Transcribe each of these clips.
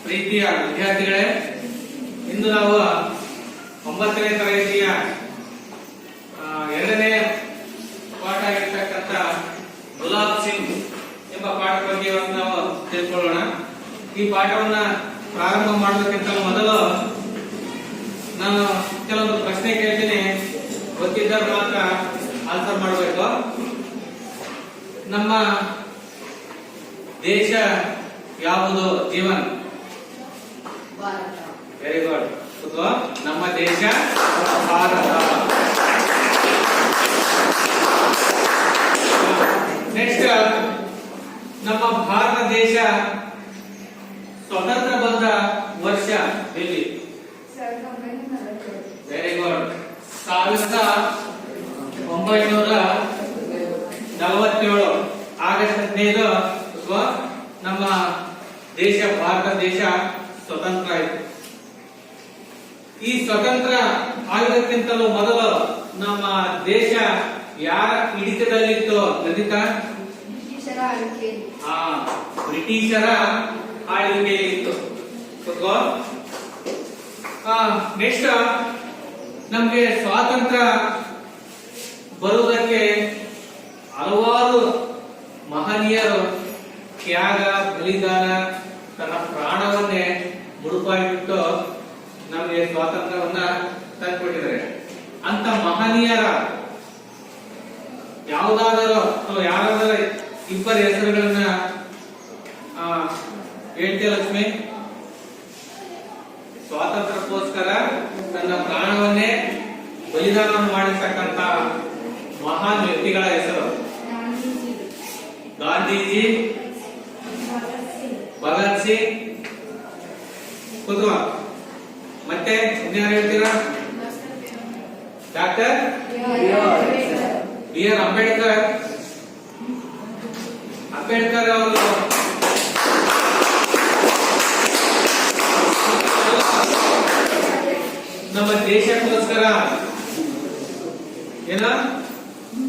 ಪ್ರೀತಿಯ ವಿದ್ಯಾರ್ಥಿಗಳೇ, ಇಂದು ನಾವು 9ನೇ ತರಗತಿಯ 2ನೇ ಪಾಠ ಆಗಿರ್ತಕ್ಕಂಥ ಗುಲಾಬ್ ಸಿಂಗ್ ಎಂಬ ಪಾಠದ ಬಗ್ಗೆ ನಾವು ತಿಳ್ಕೊಳ್ಳೋಣ. ಈ ಪಾಠವನ್ನ ಪ್ರಾರಂಭ ಮಾಡೋದಕ್ಕಿಂತ ಮೊದಲು ನಾನು ಕೆಲವೊಂದು ಪ್ರಶ್ನೆ ಕೇಳ್ತೀನಿ, ಗೊತ್ತಿದ್ದರೆ ಮಾತ್ರ ಆನ್ಸರ್ ಮಾಡಬೇಕು. ನಮ್ಮ ದೇಶ ಯಾವುದು? ಜೀವನ್. Very good. ನಮ್ಮ ದೇಶ ಭಾರತ. ನೆಕ್ಸ್ಟ್, ನಮ್ಮ ಭಾರತ ದೇಶ ಸ್ವತಂತ್ರ ಬಂದ ವರ್ಷ ಎಲ್ಲಿ? Very good. 1947 ಆಗಸ್ಟ್ 15 ನಮ್ಮ ದೇಶ ಭಾರತ ದೇಶ ಸ್ವತಂತ್ರ ಆಯಿತು. ಈ ಸ್ವತಂತ್ರ ಆಗೋದಕ್ಕಿಂತಲೂ ಮೊದಲು ನಮ್ಮ ದೇಶ ಯಾರ ಹಿಡಿತದಲ್ಲಿತ್ತು? ಲಲಿತಾ? ಬ್ರಿಟಿಷರ ಆಳ್ವಿಕೆಯಲ್ಲಿತ್ತು. ನೆಕ್ಸ್ಟ್, ನಮ್ಗೆ ಸ್ವಾತಂತ್ರ್ಯ ಬರುವುದಕ್ಕೆ ಹಲವಾರು ಮಹನೀಯರು ತ್ಯಾಗ, ಬಲಿದಾನ, ತನ್ನ ಪ್ರಾಣವನ್ನೇ ಮುಡುಪಾಗಿಟ್ಟು ನಮಗೆ ಸ್ವಾತಂತ್ರ್ಯವನ್ನ ತಂದುಕೊಟ್ಟಿದ್ದಾರೆ. ಅಂತ ಮಹನೀಯರ ಯಾರಾದರೂ ಇಬ್ಬರ ಹೆಸರುಗಳನ್ನ ಹೇಳ್ತೀಯ ಲಕ್ಷ್ಮಿ? ಸ್ವಾತಂತ್ರ್ಯಕ್ಕೋಸ್ಕರ ತನ್ನ ಪ್ರಾಣವನ್ನೇ ಬಲಿದಾನವನ್ನು ಮಾಡಿರ್ತಕ್ಕಂಥ ಮಹಾನ್ ವ್ಯಕ್ತಿಗಳ ಹೆಸರು: ಗಾಂಧೀಜಿ, ಭಗತ್ ಸಿಂಗ್, ಮತ್ತೆ ಇನ್ಯಾರು ಹೇಳ್ತೀರಾ? Doctor B R. ಅಂಬೇಡ್ಕರ್. ಅಂಬೇಡ್ಕರ್ ಅವರು ನಮ್ಮ ದೇಶಕ್ಕೋಸ್ಕರ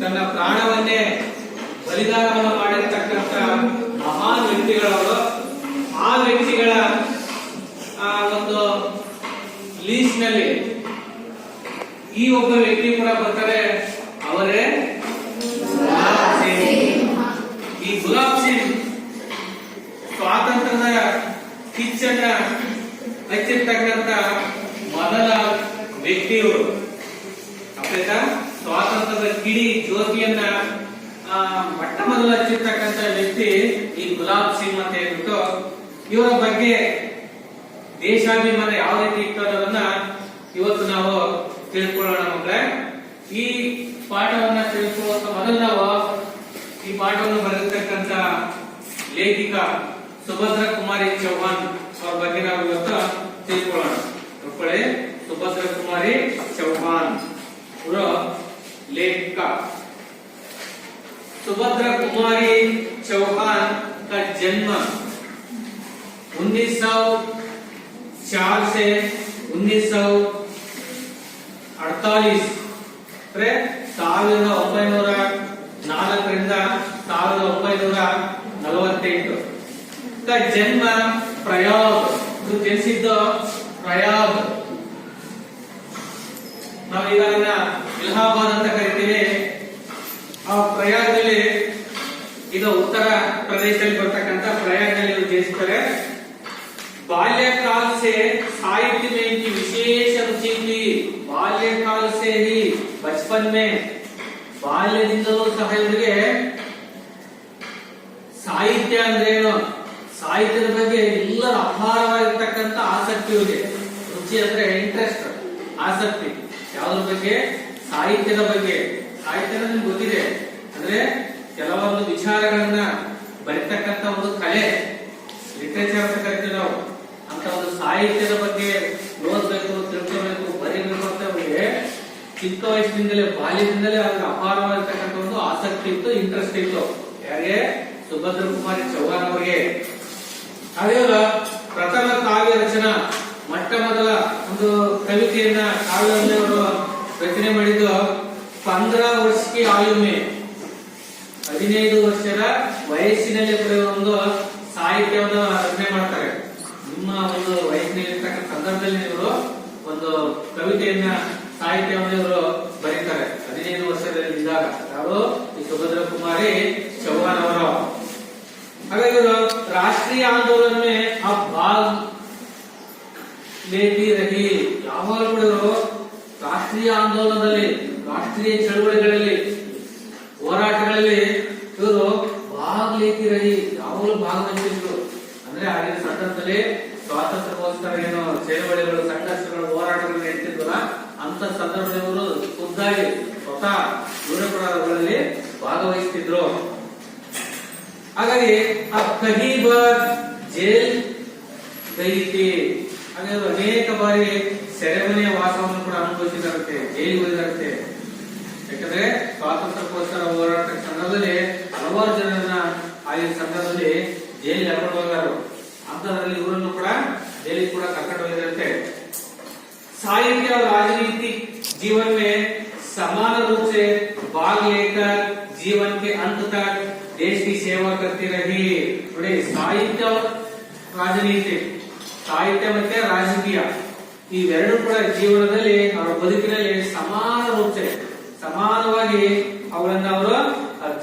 ತನ್ನ ಪ್ರಾಣವನ್ನೇ ಬಲಿದಾನವನ್ನು ಮಾಡಿರ್ತಕ್ಕಂಥ ಮಹಾನ್ ವ್ಯಕ್ತಿಗಳವರು. ಆ ವ್ಯಕ್ತಿಗಳ ಒಂದು ಲೀಸ್ಟ್ ನಲ್ಲಿ ಈ ಒಬ್ಬ ವ್ಯಕ್ತಿ ಕೂಡ ಬರ್ತಾರೆ, ಅವರೇ ಗುಲಾಬ್ ಸಿಂಗ್. ಈ ಗುಲಾಬ್ ಸಿಂಗ್ ಸ್ವಾತಂತ್ರ್ಯದ ಕಿಚ್ಚನ್ನ ಹಚ್ಚಿರ್ತಕ್ಕಂಥ ಮೊದಲ ವ್ಯಕ್ತಿಯವರು. ಸ್ವಾತಂತ್ರ್ಯದ ಕಿಡಿ ಜ್ಯೋತಿಯನ್ನ ಮೊಟ್ಟ ಮೊದಲು ಹಚ್ಚಿರ್ತಕ್ಕಂಥ ವ್ಯಕ್ತಿ ಈ ಗುಲಾಬ್ ಸಿಂಗ್ ಅಂತ ಹೇಳ್ಬಿಟ್ಟು, ಇವರ ಬಗ್ಗೆ ದೇಶಾಭಿಮಾನ ಯಾವ ರೀತಿ ಇತ್ತು ಅನ್ನೋದನ್ನ ಇವತ್ತು ನಾವು ತಿಳ್ಕೊಳ್ಳೋಣ ಮಕ್ಕಳೇ. ಈ ಪಾಠವನ್ನ ತಿಳ್ಕೊಳ್ಳುವಂತ ಮೊದಲು ನಾವು ಈ ಪಾಠವನ್ನು ಬರೆದಿರ್ತಕ್ಕಂಥ ಲೇಖಿಕ ಸುಭದ್ರ ಕುಮಾರಿ ಚೌಹಾಣ್ ಅವರ ಬಗ್ಗೆ ನಾವು ಇವತ್ತು ತಿಳ್ಕೊಳ್ಳೋಣ. ಮಕ್ಕಳೇ, ಸುಭದ್ರ ಕುಮಾರಿ ಚೌಹಾಣ್ ಅವರ लेखिका। सुभद्रा कुमारी चौहान का जन्म 1904 से 1948 1904 1948 का जन्म प्रयाग, जनिसिद्द प्रयाग, ನಾವೀಗ ಇಲಹಾಬಾದ್ ಅಂತ ಕರಿತೀವಿ. ಆ ಪ್ರಯಾಗದಲ್ಲಿ, ಇದು ಉತ್ತರ ಪ್ರದೇಶದಲ್ಲಿ ಬರ್ತಕ್ಕಂಥ ಪ್ರಯಾಗದಲ್ಲಿ ಜನಿಸ್ತಾರೆ. बाल्यकाल से साहित्य में इनकी विशेष रुचि थी. बाल्यकाल से ही, बचपन में, ಬಾಲ್ಯದಿಂದಲೂ ಸಹ ಇವರಿಗೆ ಸಾಹಿತ್ಯ ಅಂದ್ರೇನು, ಸಾಹಿತ್ಯದ ಬಗ್ಗೆ ಎಲ್ಲರ ಅಪಾರವಾಗಿರ್ತಕ್ಕಂಥ ಆಸಕ್ತಿ ಇವರಿಗೆ. ರುಚಿ ಅಂದ್ರೆ ಇಂಟ್ರೆಸ್ಟ್, ಆಸಕ್ತಿ. ಯಾವುದ್ರ ಬಗ್ಗೆ? ಸಾಹಿತ್ಯದ ಬಗ್ಗೆ. ಸಾಹಿತ್ಯ ನಿಮ್ಗೆ ಗೊತ್ತಿದೆ, ಅಂದ್ರೆ ಕೆಲವೊಂದು ವಿಚಾರಗಳನ್ನ ಬರೀತಕ್ಕಂಥ ಒಂದು ಕಲೆ, ಲಿಟರೇಚರ್ ಅಂತ ಕರಿತೀವಿ ನಾವು. ಅಂತ ಒಂದು ಸಾಹಿತ್ಯದ ಬಗ್ಗೆ ಓದ್ಬೇಕು, ತಿಳ್ಕೋಬೇಕು, ಬರೀಬೇಕು ಅಂತ ಅವರಿಗೆ ಚಿಕ್ಕ ವಯಸ್ಸಿನಿಂದಲೇ, ಬಾಲ್ಯದಿಂದಲೇ ಅವ್ರಿಗೆ ಅಪಾರವಾಗಿರ್ತಕ್ಕಂಥ ಒಂದು ಆಸಕ್ತಿ ಇತ್ತು, ಇಂಟ್ರೆಸ್ಟ್ ಇತ್ತು. ಯಾರಿಗೆ? ಸುಭದ್ರ ಕುಮಾರಿ ಚೌಹಾಣ್ ಅವರಿಗೆ. ಅದೇ ಪ್ರಥಮ ಕಾವ್ಯ ರಚನಾ, ಮೊಟ್ಟ ಮೊದಲ ಒಂದು ಕವಿತೆಯನ್ನ, ಕಾವ್ಯವನ್ನು ಅವರು ರಚನೆ ಮಾಡಿದ್ದು 15 ವರ್ಷಕ್ಕೆ ಆಯುಮೆ, 15 ವರ್ಷದ ವಯಸ್ಸಿನಲ್ಲಿ ಒಂದು ಸಾಹಿತ್ಯವನ್ನು ರಚನೆ ಮಾಡ್ತಾರೆ. ನಿಮ್ಮ ಸಂದರ್ಭದಲ್ಲಿ ಇವರು ಒಂದು ಕವಿತೆಯನ್ನ ಸಾಹಿತ್ಯವನ್ನು ಇವರು ಬರೀತಾರೆ 15 ವರ್ಷದಲ್ಲಿ ಇದ್ದಾಗ. ಯಾರು? ಈ ಸುಭದ್ರ ಕುಮಾರಿ ಚೌಹಾನ್ ಅವರು. ಹಾಗಾಗಿ ಇವರು ರಾಷ್ಟ್ರೀಯ ಆಂದೋಲನ ಭಾಗ್ ಲೇತಿ ರಹಿ, ಯಾವಾಗಲೂ ಕೂಡ ಇವರು ರಾಷ್ಟ್ರೀಯ ಆಂದೋಲನದಲ್ಲಿ, ರಾಷ್ಟ್ರೀಯ ಚಳವಳಿಗಳಲ್ಲಿ, ಹೋರಾಟಗಳಲ್ಲಿ ಇವರು ಭಾಗ್ ಲೇತಿ ರಹಿ, ಯಾವಾಗಲೂ ಭಾಗವಹಿಸಿದ್ರು. ಅಂದ್ರೆ ಆಗಿನ ಸಂದರ್ಭದಲ್ಲಿ ಸ್ವಾತಂತ್ರ್ಯಕ್ಕೋಸ್ಕರ ಏನು ಚಳವಳಿಗಳು, ಸಂಘರ್ಷಗಳು, ಹೋರಾಟಗಳು ನಡೀತಿದ್ವಲ್ಲ, ಅಂತ ಸಂದರ್ಭದಲ್ಲಿ ಇವರು ಖುದ್ದಾಗಿ ಸ್ವತಃ ಇವರ ಕೂಡ ಅವುಗಳಲ್ಲಿ ಭಾಗವಹಿಸ್ತಿದ್ರು. ಹಾಗಾಗಿ ಆ ಕಹಿ ಬಾರ್ ಜೈಲ್ ಗೈತಿ, ಹಾಗೆ ಅನೇಕ ಬಾರಿ ಸೆರೆಮನೆಯ ವಾಸವನ್ನು ಕೂಡ ಅನುಭವಿಸಿದಾರಂತೆ, ಜೈಲಿಗೆ ಹೋಗಿದಾರಂತೆ. ಯಾಕಂದ್ರೆ ಸ್ವಾತಂತ್ರ್ಯಕ್ಕೋಸ್ಕರ ಹೋರಾಟ ಸಂದರ್ಭದಲ್ಲಿ ಹಲವಾರು ಜನರನ್ನ ಆಗಿನ ಸಂದರ್ಭದಲ್ಲಿ ಜೈಲಿಗೆ ಕರ್ಕೊಂಡು ಹೋಗಾರು. ಅಂತದ್ರಲ್ಲಿ ಇವರನ್ನು ಕೂಡ ಜೈಲಿಗೆ ಕೂಡ ಕರ್ಕೊಂಡು ಹೋಗಿದಾರಂತೆ. साहित्य और राजनीतिक जीवन में समान रूप से भाग लेकर जीवन के अंत तक देश की सेवा करती रही. ನೋಡಿ, ಸಾಹಿತ್ಯ ರಾಜನೀತಿ, ಸಾಹಿತ್ಯ ಮತ್ತೆ ರಾಜಕೀಯ ಇವೆರಡೂ ಕೂಡ ಜೀವನದಲ್ಲಿ ಅವರ ಬದುಕಿನಲ್ಲಿ ಸಮಾನ ರೂಪ, ಸಮಾನವಾಗಿ ಅವಳನ್ನ ಅವರು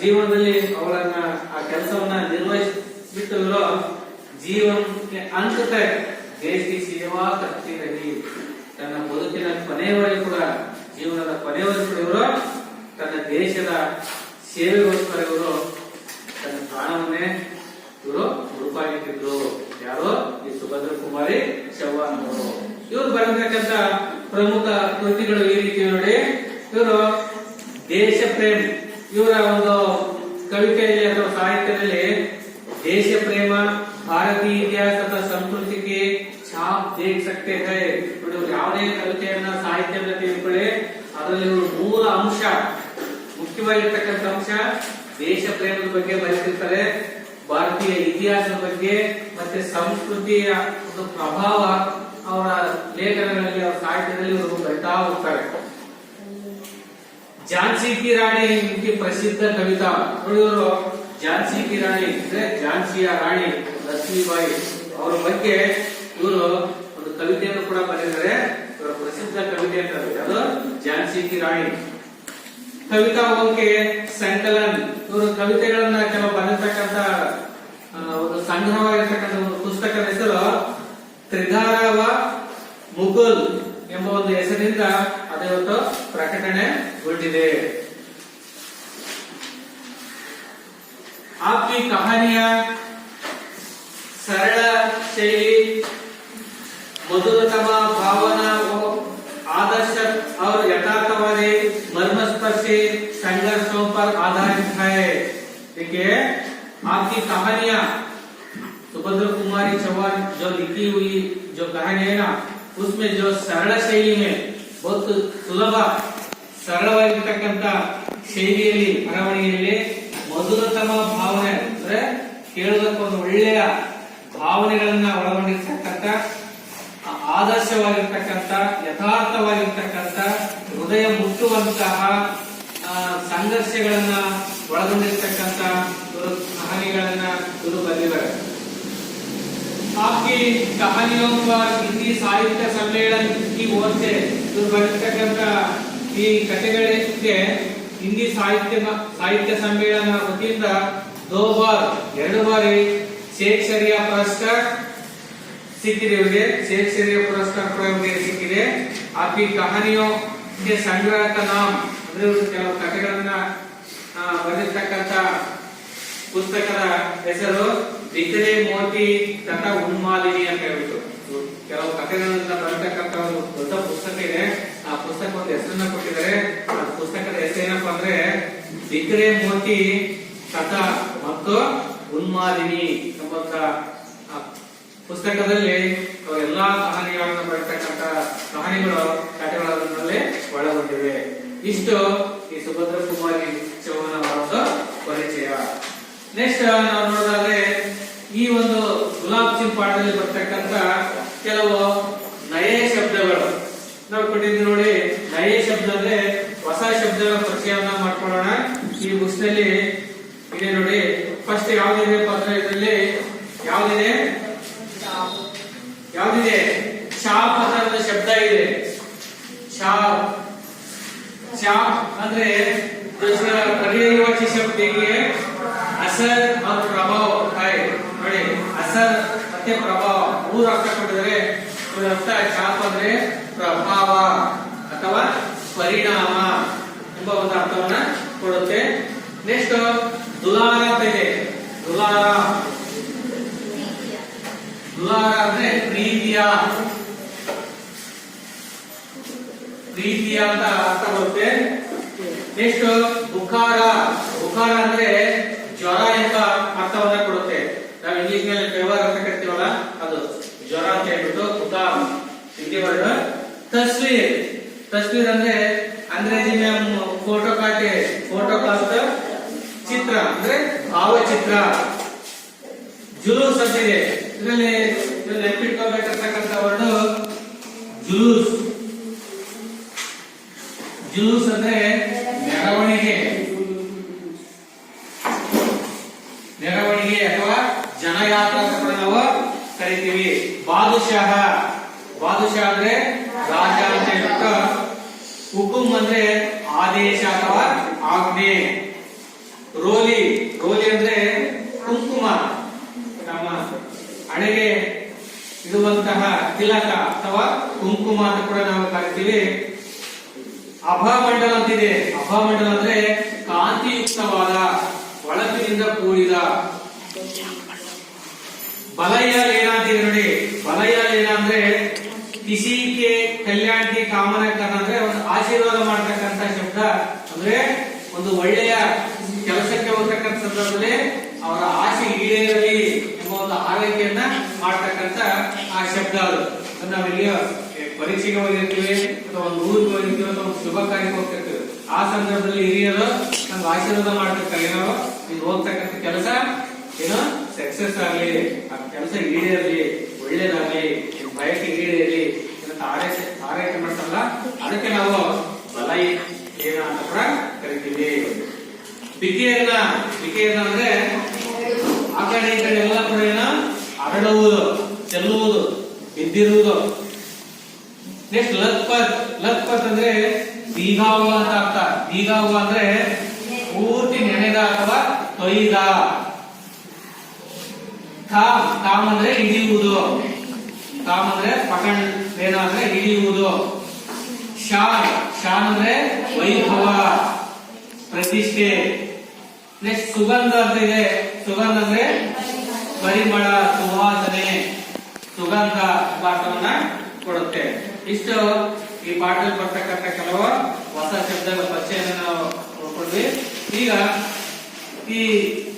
ಜೀವನದಲ್ಲಿ ಅವಳನ್ನ ಆ ಕೆಲಸವನ್ನ ನಿರ್ವಹಿಸಿಬಿಟ್ಟು ಜೀವನಕ್ಕೆ अंत तक देश की सेवा करती रही. ತನ್ನ ಬದುಕಿನ ಕೊನೆಯವರೆಗೂ ಕೂಡ, ಜೀವನದ ಕೊನೆಯವರೆಗೂ ಕೂಡ ಇವರು ತನ್ನ ದೇಶದ ಸೇವೆಗೋಸ್ಕರ ಇವರು ತನ್ನ ಪ್ರಾಣವನ್ನೇ ಇವರು ಮುಡುಪಾಗಿಟ್ಟಿದ್ರು. ಯಾರು? ಈ ಸುಭದ್ರ ಕುಮಾರಿ ಚೌಹಾನ್ ಅವರು. ಇವರು ಬರೆದಿರ್ತಕ್ಕಂಥ ಪ್ರಮುಖ ಕೃತಿಗಳು ಈ ರೀತಿ ನೋಡಿ. ಇವರು ದೇಶ ಪ್ರೇಮ, ಇವರ ಒಂದು ಕವಿತೆಯಲ್ಲಿ ಅಥವಾ ಸಾಹಿತ್ಯದಲ್ಲಿ ದೇಶ ಪ್ರೇಮ, ಭಾರತೀಯ ಇತಿಹಾಸ ತथा ಸಂಸ್ಕೃತಿ के छाप देख सकते हैं. ಯಾವುದೇ ಕವಿತೆಯನ್ನ ಸಾಹಿತ್ಯವನ್ನ ತಿಳ್ಕೊಳ್ಳಿ, ಅದರಲ್ಲಿ ಇವರು ಮೂಲ ಅಂಶ, ಮುಖ್ಯವಾಗಿರ್ತಕ್ಕಂಥ ಅಂಶ ದೇಶ ಪ್ರೇಮದ ಬಗ್ಗೆ ಬರೆದಿರ್ತಾರೆ, ಭಾರತೀಯ ಇತಿಹಾಸದ ಬಗ್ಗೆ ಮತ್ತೆ ಸಂಸ್ಕೃತಿಯ ಒಂದು ಪ್ರಭಾವ ಅವರ ಲೇಖನಗಳಲ್ಲಿ, ಅವರ ಸಾಹಿತ್ಯದಲ್ಲಿ ಇವರು ಬರಿತಾ ಹೋಗ್ತಾರೆ. ಝಾನ್ಸಿ ಕಿ ರಾಣಿ ಇನ್ಕಿ ಪ್ರಸಿದ್ಧ ಕವಿತಾ. ನೋಡಿ, ಇವರು ಝಾನ್ಸಿ ಕಿ ರಾಣಿ ಅಂದ್ರೆ ಝಾನ್ಸಿಯ ರಾಣಿ ಲಕ್ಷ್ಮೀಬಾಯಿ ಅವರ ಬಗ್ಗೆ ಇವರು ಒಂದು ಕವಿತೆಯನ್ನು ಕೂಡ ಬರೆದಿದ್ದಾರೆ. ಇವರ ಪ್ರಸಿದ್ಧ ಕವಿತೆ ಅಂತ ಅದು ಝಾನ್ಸಿ ಕಿ ರಾಣಿ. ಕವಿತಾಕ್ಕೆ ಸಂಕಲನ್, ಇವರು ಕವಿತೆಗಳನ್ನ ಕೆಲವು ಬರೆದಿರ್ತಕ್ಕಂಥ ಒಂದು ಸಂಗ್ರಹವಾಗಿರ್ತಕ್ಕಂಥ ಒಂದು ಪುಸ್ತಕದ ಹೆಸರು ತ್ರಿಧಾರವ ಮುಗುಲ್ ಎಂಬ ಒಂದು ಹೆಸರಿನಿಂದ ಅದಿವತ್ತು ಪ್ರಕಟಣೆಗೊಂಡಿದೆ. आपकी कहानियां सरल शैली, मधुरतम भावना आदर्श और यथार्थवादी मर्मस्पर्शी संघर्षों पर आधारित है. देखिए, आपकी कहानियां सुभद्र कुमारी चौहान जो लिखी हुई जो कहानी है ना, उसमें जो सरल शैली में बहुत सुलभ ಸರಳವಾಗಿರ್ತಕ್ಕಂಥ ಶೈಲಿಯಲ್ಲಿ, ಬರವಣಿಗೆಯಲ್ಲಿ ಮಧುರತಮ ಭಾವನೆ ಅಂದ್ರೆ ಕೇಳೋದಕ್ಕೊಂದು ಒಳ್ಳೆಯ ಭಾವನೆಗಳನ್ನ ಒಳಗೊಂಡಿರ್ತಕ್ಕಂಥ, ಆದರ್ಶವಾಗಿರ್ತಕ್ಕಂಥ, ಯಥಾರ್ಥವಾಗಿರ್ತಕ್ಕಂಥ, ಹೃದಯ ಮುಟ್ಟುವಂತಹ ಸಂಘರ್ಷಗಳನ್ನ ಒಳಗೊಂಡಿರ್ತಕ್ಕಂಥ ಕಹಾನಿಗಳನ್ನ ಇವರು ಬರೆದಿದ್ದಾರೆ. आपकी कहानियों पर हिंदी साहित्य सम्मेलन की ओर से ಇವರು ಬರೆದಿರ್ತಕ್ಕಂಥ ಈ ಕಥೆಗಳಿಗೆ ಹಿಂದಿ ಸಾಹಿತ್ಯ ಸಮ್ಮೇಳನ ವತಿಯಿಂದ 2 ಬಾರಿ ಶೇಕ್ಸ್ಪಿಯರ್ ಪುರಸ್ಕಾರ ಸಿಕ್ಕಿದೆ ಇವರಿಗೆ. ಶೇಕ್ಸ್ಪಿಯರ್ ಪುರಸ್ಕಾರ ಕೂಡ ಇವರಿಗೆ ಸಿಕ್ಕಿದೆ. आपकी कहानियों के संग्रह का नाम ಅಂದ್ರೆ ಕೆಲವು ಕಥೆಗಳನ್ನ ಬರೆದಿರ್ತಕ್ಕಂಥ ಪುಸ್ತಕದ ಹೆಸರು ಬಿಕರೆ ಮೋತಿ ತಥಾ ಉನ್ಮಾಲಿನಿ ಅಂತ ಹೇಳ್ಬಿಟ್ಟು ಕೆಲವು ಕಥೆಗಳನ್ನ ಬರೆದಿರ್ತಕ್ಕಂಥ ಒಂದು ದೊಡ್ಡ ಪುಸ್ತಕ ಇದೆ. ಆ ಪುಸ್ತಕ ಒಂದು ಹೆಸರನ್ನ ಕೊಟ್ಟಿದ್ದಾರೆ. ಆ ಪುಸ್ತಕದ ಹೆಸರೇನಪ್ಪ ಅಂದ್ರೆ ಬಿಕರೆ ಮೋತಿ ತಥಾ ಮತ್ತು ಉನ್ಮಾಲಿನಿ ಎಂಬಂತ ಪುಸ್ತಕದಲ್ಲಿ ಎಲ್ಲಾ ಕಹಾನಿಗಳನ್ನ ಬರೆದಿರ್ತಕ್ಕಂಥ ಕಹಾನಿಗಳು ಕಥೆಗಳನ್ನೇ ಒಳಗೊಂಡಿವೆ. ಇಷ್ಟು ಈ ಸುಭದ್ರ ಕುಮಾರಿ ಚೌಹಾನ್ ಅವರ ಪರಿಚಯ. ನೆಕ್ಸ್ಟ್ ನಾವು ನೋಡೋದಾದ್ರೆ ಈ ಒಂದು ಗುಲಾಬ್ ಸಿಂಗ್ ಪಾಠದಲ್ಲಿ ಬರ್ತಕ್ಕಂಥ ಕೆಲವು ನಯ ಶಬ್ದಗಳು ನಾವು ಕೊಟ್ಟಿದ್ವಿ ನೋಡಿ. ನಯ ಶಬ್ದ ಅಂದ್ರೆ ಹೊಸ ಶಬ್ದಗಳ ಪರಿಚಯವನ್ನ ಮಾಡ್ಕೊಳ್ಳೋಣ. ಈ ಬುಕ್ಸ್ ನಲ್ಲಿ ಇದೆ ನೋಡಿ. ಫಸ್ಟ್ ಯಾವ್ದಿದೆ ಪತ್ರ, ಇದರಲ್ಲಿ ಯಾವ್ದಿದೆ? ಛಾಪ್ ಚಾಪ್ ಅಂದ್ರೆ पर्यायवाची शब्द ಹೇಗೆ असर और प्रभाव है ನೋಡಿ असर ಮತ್ತೆ ಪ್ರಭಾವ ಮೂರು ಅರ್ಥ ಕೊಟ್ಟಿದ್ದಾರೆ ಇದರ ಅರ್ಥ ಚಾಪ್ ಅಂದ್ರೆ ಪ್ರಭಾವ ಅಥವಾ ಪರಿಣಾಮ ಎಂಬ ಒಂದು ಅರ್ಥವನ್ನ ಕೊಡುತ್ತೆ ನೆಕ್ಸ್ಟ್ ದುಲಾರ ಅಂತ ಇದೆ ದುಲಾರ ದುಲಾರ ಅಂದ್ರೆ ಪ್ರೀತಿಯ ಅಂತ ಅರ್ಥ ಬರುತ್ತೆ ನೆಕ್ಸ್ಟ್ ಬುಖಾರ ಬುಖಾರ ಅಂದ್ರೆ ಜ್ವರ ಎಂಬ ಅರ್ಥವನ್ನ ಕೊಡುತ್ತೆ ನಾವು ಇಂಗ್ಲಿಷ್ ನಲ್ಲಿ ಫೀವರ್ ಅಂತ ಕರಿತೀವಲ್ಲ ಅದು ಜ್ವರ ಅಂತ ಹೇಳ್ಬಿಟ್ಟು ಬುಖಾರ್ ಹಿಂದಿ ವರ್ಡ್ तस्वीर तस्वीर ಅಂದ್ರೆ अंग्रेजी में हम फोटो काटे फोटो कास्ट ಚಿತ್ರ ಅಂದ್ರೆ ಭಾವಚಿತ್ರ ಜುಲೂಸ್ ಅಂತಿದೆ ಇದರಲ್ಲಿ ನೆನಪಿಟ್ಕೋಬೇಕಾಗಿರ್ತಕ್ಕಂಥ ವರ್ಡ್ ಜುಲೂಸ್ ಜುಲೂಸ್ ಅಂದ್ರೆ ಮೆರವಣಿಗೆ ಮೆರವಣಿಗೆ ಅಥವಾ ಜನಯಾತ್ರಾ ಅಂತ ಕೂಡ ನಾವು ಕರಿತೀವಿ ಬಾದುಷಾಹ ಬಾದುಷಾಹ ಅಂದ್ರೆ ರಾಜ ಅಂತ ಹೇಳ್ಬಿಟ್ಟು ಹುಕುಂ ಅಂದ್ರೆ ಆದೇಶ ಅಥವಾ ಆಜ್ಞೆ ರೋಲಿ ರೋಲಿ ಅಂದ್ರೆ ಕುಂಕುಮ ನಮ್ಮ ಹಣೆಗೆ ಇರುವಂತಹ ತಿಲಕ ಅಥವಾ ಕುಂಕುಮ ಅಂತ ಕೂಡ ನಾವು ಕರಿತೀವಿ ಅಭಾಮಂಡಲ ಅಂತಿದೆ ಅಭಾಮಂಡಲ ಅಂದ್ರೆ ಕಾಂತಿಯುಕ್ತವಾದ ಹೊಳಪಿನಿಂದ ಕೂಡಿದ ಬಲಯ ಲೇನ ಅಂತಿದೆ ನೋಡಿ ಬಲಯ ಲೇನ ಅಂದ್ರೆ ಕಿಸಿಗೆ ಕಲ್ಯಾಣ ಕಿ ಕಾಮನ ಕರ್ನ ಅಂದ್ರೆ ಒಂದು ಆಶೀರ್ವಾದ ಮಾಡತಕ್ಕಂತ ಶಬ್ದ ಅಂದ್ರೆ ಒಂದು ಒಳ್ಳೆಯ ಕೆಲಸಕ್ಕೆ ಹೋಗ್ತಕ್ಕಂಥ ಸಂದರ್ಭದಲ್ಲಿ ಅವರ ಆಸೆ ಈಡೇರಲಿ ಎಂಬ ಒಂದು ಆರೈಕೆಯನ್ನ ಮಾಡ್ತಕ್ಕಂತ ಆ ಶಬ್ದ ಅದು ನಾವೆಲ್ಲಿ ಪರೀಕ್ಷೆಗೆ ಹೋಗಿರ್ತೀವಿ ಅಥವಾ ಒಂದು ಊರಿಗೆ ಹೋಗಿರ್ತೀವಿ ಅಥವಾ ಒಂದು ಶುಭ ಕಾರ್ಯಕ್ಕೆ ಹೋಗ್ತಿರ್ತೀವಿ ಆ ಸಂದರ್ಭದಲ್ಲಿ ಹಿರಿಯರು ನಮ್ಗೆ ಆಶೀರ್ವಾದ ಮಾಡ್ತಿರ್ತಾರೆ ಏನೋ ನೀವು ಹೋಗ್ತಕ್ಕಂಥ ಕೆಲಸ ಏನೋ ಸಕ್ಸಸ್ ಆಗ್ಲಿ ಆ ಕೆಲಸ ಈಡೇರಲಿ ಒಳ್ಳೇದಾಗ್ಲಿ ಬಯಕೆ ಈಡೇರಲಿ ಅಂತ ಆರೈಕೆ ಮಾಡ್ತಲ್ಲ ಅದಕ್ಕೆ ನಾವು ಬಲ ಏನ ಅಂತ ಕೂಡ ಕರಿತೀವಿ ಬಿಕೇರ್ನ ಅಂದ್ರೆ ಆ ಕಡೆ ಈ ಕಡೆ ಎಲ್ಲ ಕೂಡ ಏನ ಹರಡುವುದು ಚೆಲ್ಲುವುದು ಬಿದ್ದಿರುವುದು ನೆಕ್ಸ್ಟ್ ಲತ್ಪತ್ ಅಂದ್ರೆ ದೀಘಾವ ಅಂತ ಅರ್ಥ ದೀಘಾವ ಅಂದ್ರೆ ಪೂರ್ತಿ ನೆನೆದ ಅಥವಾ ತೊಯ್ದ ಕಾಮ್ ಅಂದ್ರೆ ಹಿಡಿಯುವುದು ಕಾಮ್ ಅಂದ್ರೆ ಪಕಣ್ ಏನ ಅಂದ್ರೆ ಹಿಡಿಯುವುದು ಶಾನ್ ಅಂದ್ರೆ ವೈಭವ ಪ್ರತಿಷ್ಠೆ ನೆಕ್ಸ್ಟ್ ಸುಗಂಧ ಅಂತ ಇದೆ ಸುಗಂಧ ಅಂದ್ರೆ ಪರಿಮಳ ಸುವಾಸನೆ ಸುಗಂಧ ಪಾಠವನ್ನ ಕೊಡುತ್ತೆ ಇಷ್ಟು ಈ ಪಾಠದಲ್ಲಿ ಬರ್ತಕ್ಕಂಥ ಕೆಲವು ಹೊಸ ಶಬ್ದಗಳ ಪರಿಚಯನ ನಾವು ನೋಡ್ಕೊಂಡ್ವಿ ಈಗ ಈ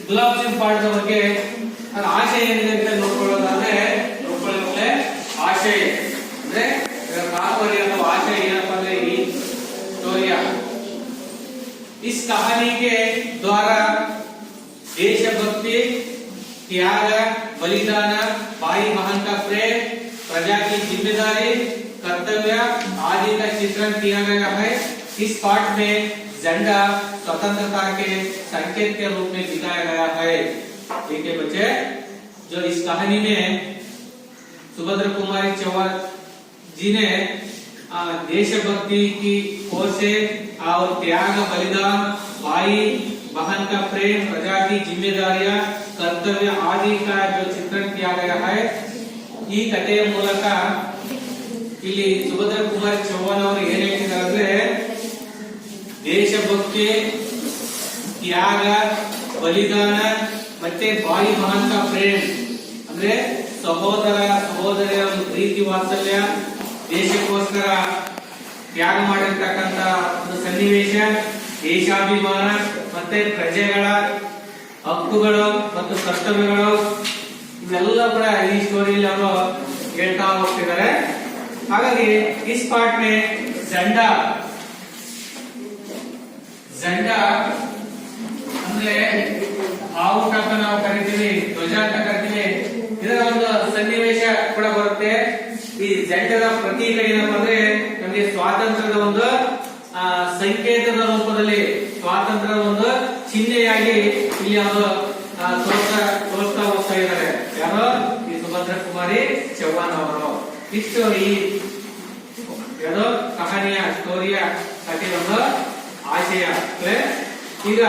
ಗುಲಾಬ್ ಸಿಂಗ್ ಪಾಠದ ಬಗ್ಗೆ ನನ್ನ ಆಶಯ ಏನಿದೆ ಅಂತ ನೋಡ್ಕೊಳ್ಳೋದಾದ್ರೆ ನೋಡ್ಕೊಳ್ಳೋದ್ರೆ ಆಶಯ ಅಂದ್ರೆ ತಾತ್ಪರ್ಯ ಅಥವಾ आशय ಏನಪ್ಪಾ ಅಂದ್ರೆ ಈ ಸ್ಟೋರಿಯ इस कहानी के द्वारा देशभक्ति त्याग बलिदान भाई बहन का प्रेम प्रजा की जिम्मेदारी कर्तव्य आदि का चित्रण किया गया है इस पाठ में झंडा स्वतंत्रता के संकेत के रूप में दिखाया गया है ठीक है बच्चे जो इस कहानी में सुभद्रा कुमारी चौहान जी ने देशभक्ति की ओर से और त्याग बलिदान भाई बहन का प्रेम प्रजा की जिम्मेदारियां कर्तव्य आदि का जो चित्रण किया गया है ಈ ಕಥೆಯ ಮೂಲಕ ಇಲ್ಲಿ ಸುಭದ್ರಾ ಕುಮಾರಿ ಚೌಹಾನ್ ಅವರು ಏನ್ ಹೇಳ್ತಿದ್ದಾರೆ ಅಂದ್ರೆ ದೇಶಭಕ್ತಿ ತ್ಯಾಗ ಬಲಿದಾನ ಮತ್ತೆ ಭಾಯಿ ಬಹನ್ ಕಾ ಪ್ರೇಮ್ ಅಂದ್ರೆ ಸಹೋದರ ಸಹೋದರಿಯ ಒಂದು ಪ್ರೀತಿ ವಾತ್ಸಲ್ಯ ದೇಶಕ್ಕೋಸ್ಕರ ತ್ಯಾಗ ಮಾಡಿರ್ತಕ್ಕಂಥ ಒಂದು ಸನ್ನಿವೇಶ ದೇಶಾಭಿಮಾನ ಮತ್ತೆ ಪ್ರಜೆಗಳ ಹಕ್ಕುಗಳು ಮತ್ತು ಕರ್ತವ್ಯಗಳು ಇವೆಲ್ಲ ಕೂಡ ಈ ಸ್ಟೋರಿಯಲ್ಲಿ ಅವರು ಹೇಳ್ತಾ ಹೋಗ್ತಿದ್ದಾರೆ ಹಾಗಾಗಿ ಇಸ್ ಪಾರ್ಟ್ ಮೇ झंडा ಅಂದ್ರೆ ಬಾವುಟ ಅಂತ ನಾವು ಕರಿತೀವಿ ಧ್ವಜ ಅಂತ ಕರಿತೀವಿ ಇದರ ಒಂದು ಸನ್ನಿವೇಶ ಕೂಡ ಬರುತ್ತೆ ಈ झंडದ ಪ್ರತೀಕ ಏನಪ್ಪಾ ಅಂದ್ರೆ ನಮಗೆ ಸ್ವಾತಂತ್ರ್ಯದ ಒಂದು ಸಂಕೇತದ ರೂಪದಲ್ಲಿ ಸ್ವಾತಂತ್ರ್ಯದ ಒಂದು ಚಿಹ್ನೆಯಾಗಿ ಇಲ್ಲಿ ಅವರು ತೋರ್ತಾ ಹೋಗ್ತಾ ಇದ್ದಾರೆ ಯಾರು ಈ ಸುಭದ್ರಾ ಕುಮಾರಿ ಚೌಹಾನ್ ಅವರು ಇಷ್ಟು ಈ ಕಹಾನಿಯ ಸ್ಟೋರಿಯ ಕಥೆ ಒಂದು ಆಶಯ. ಈಗ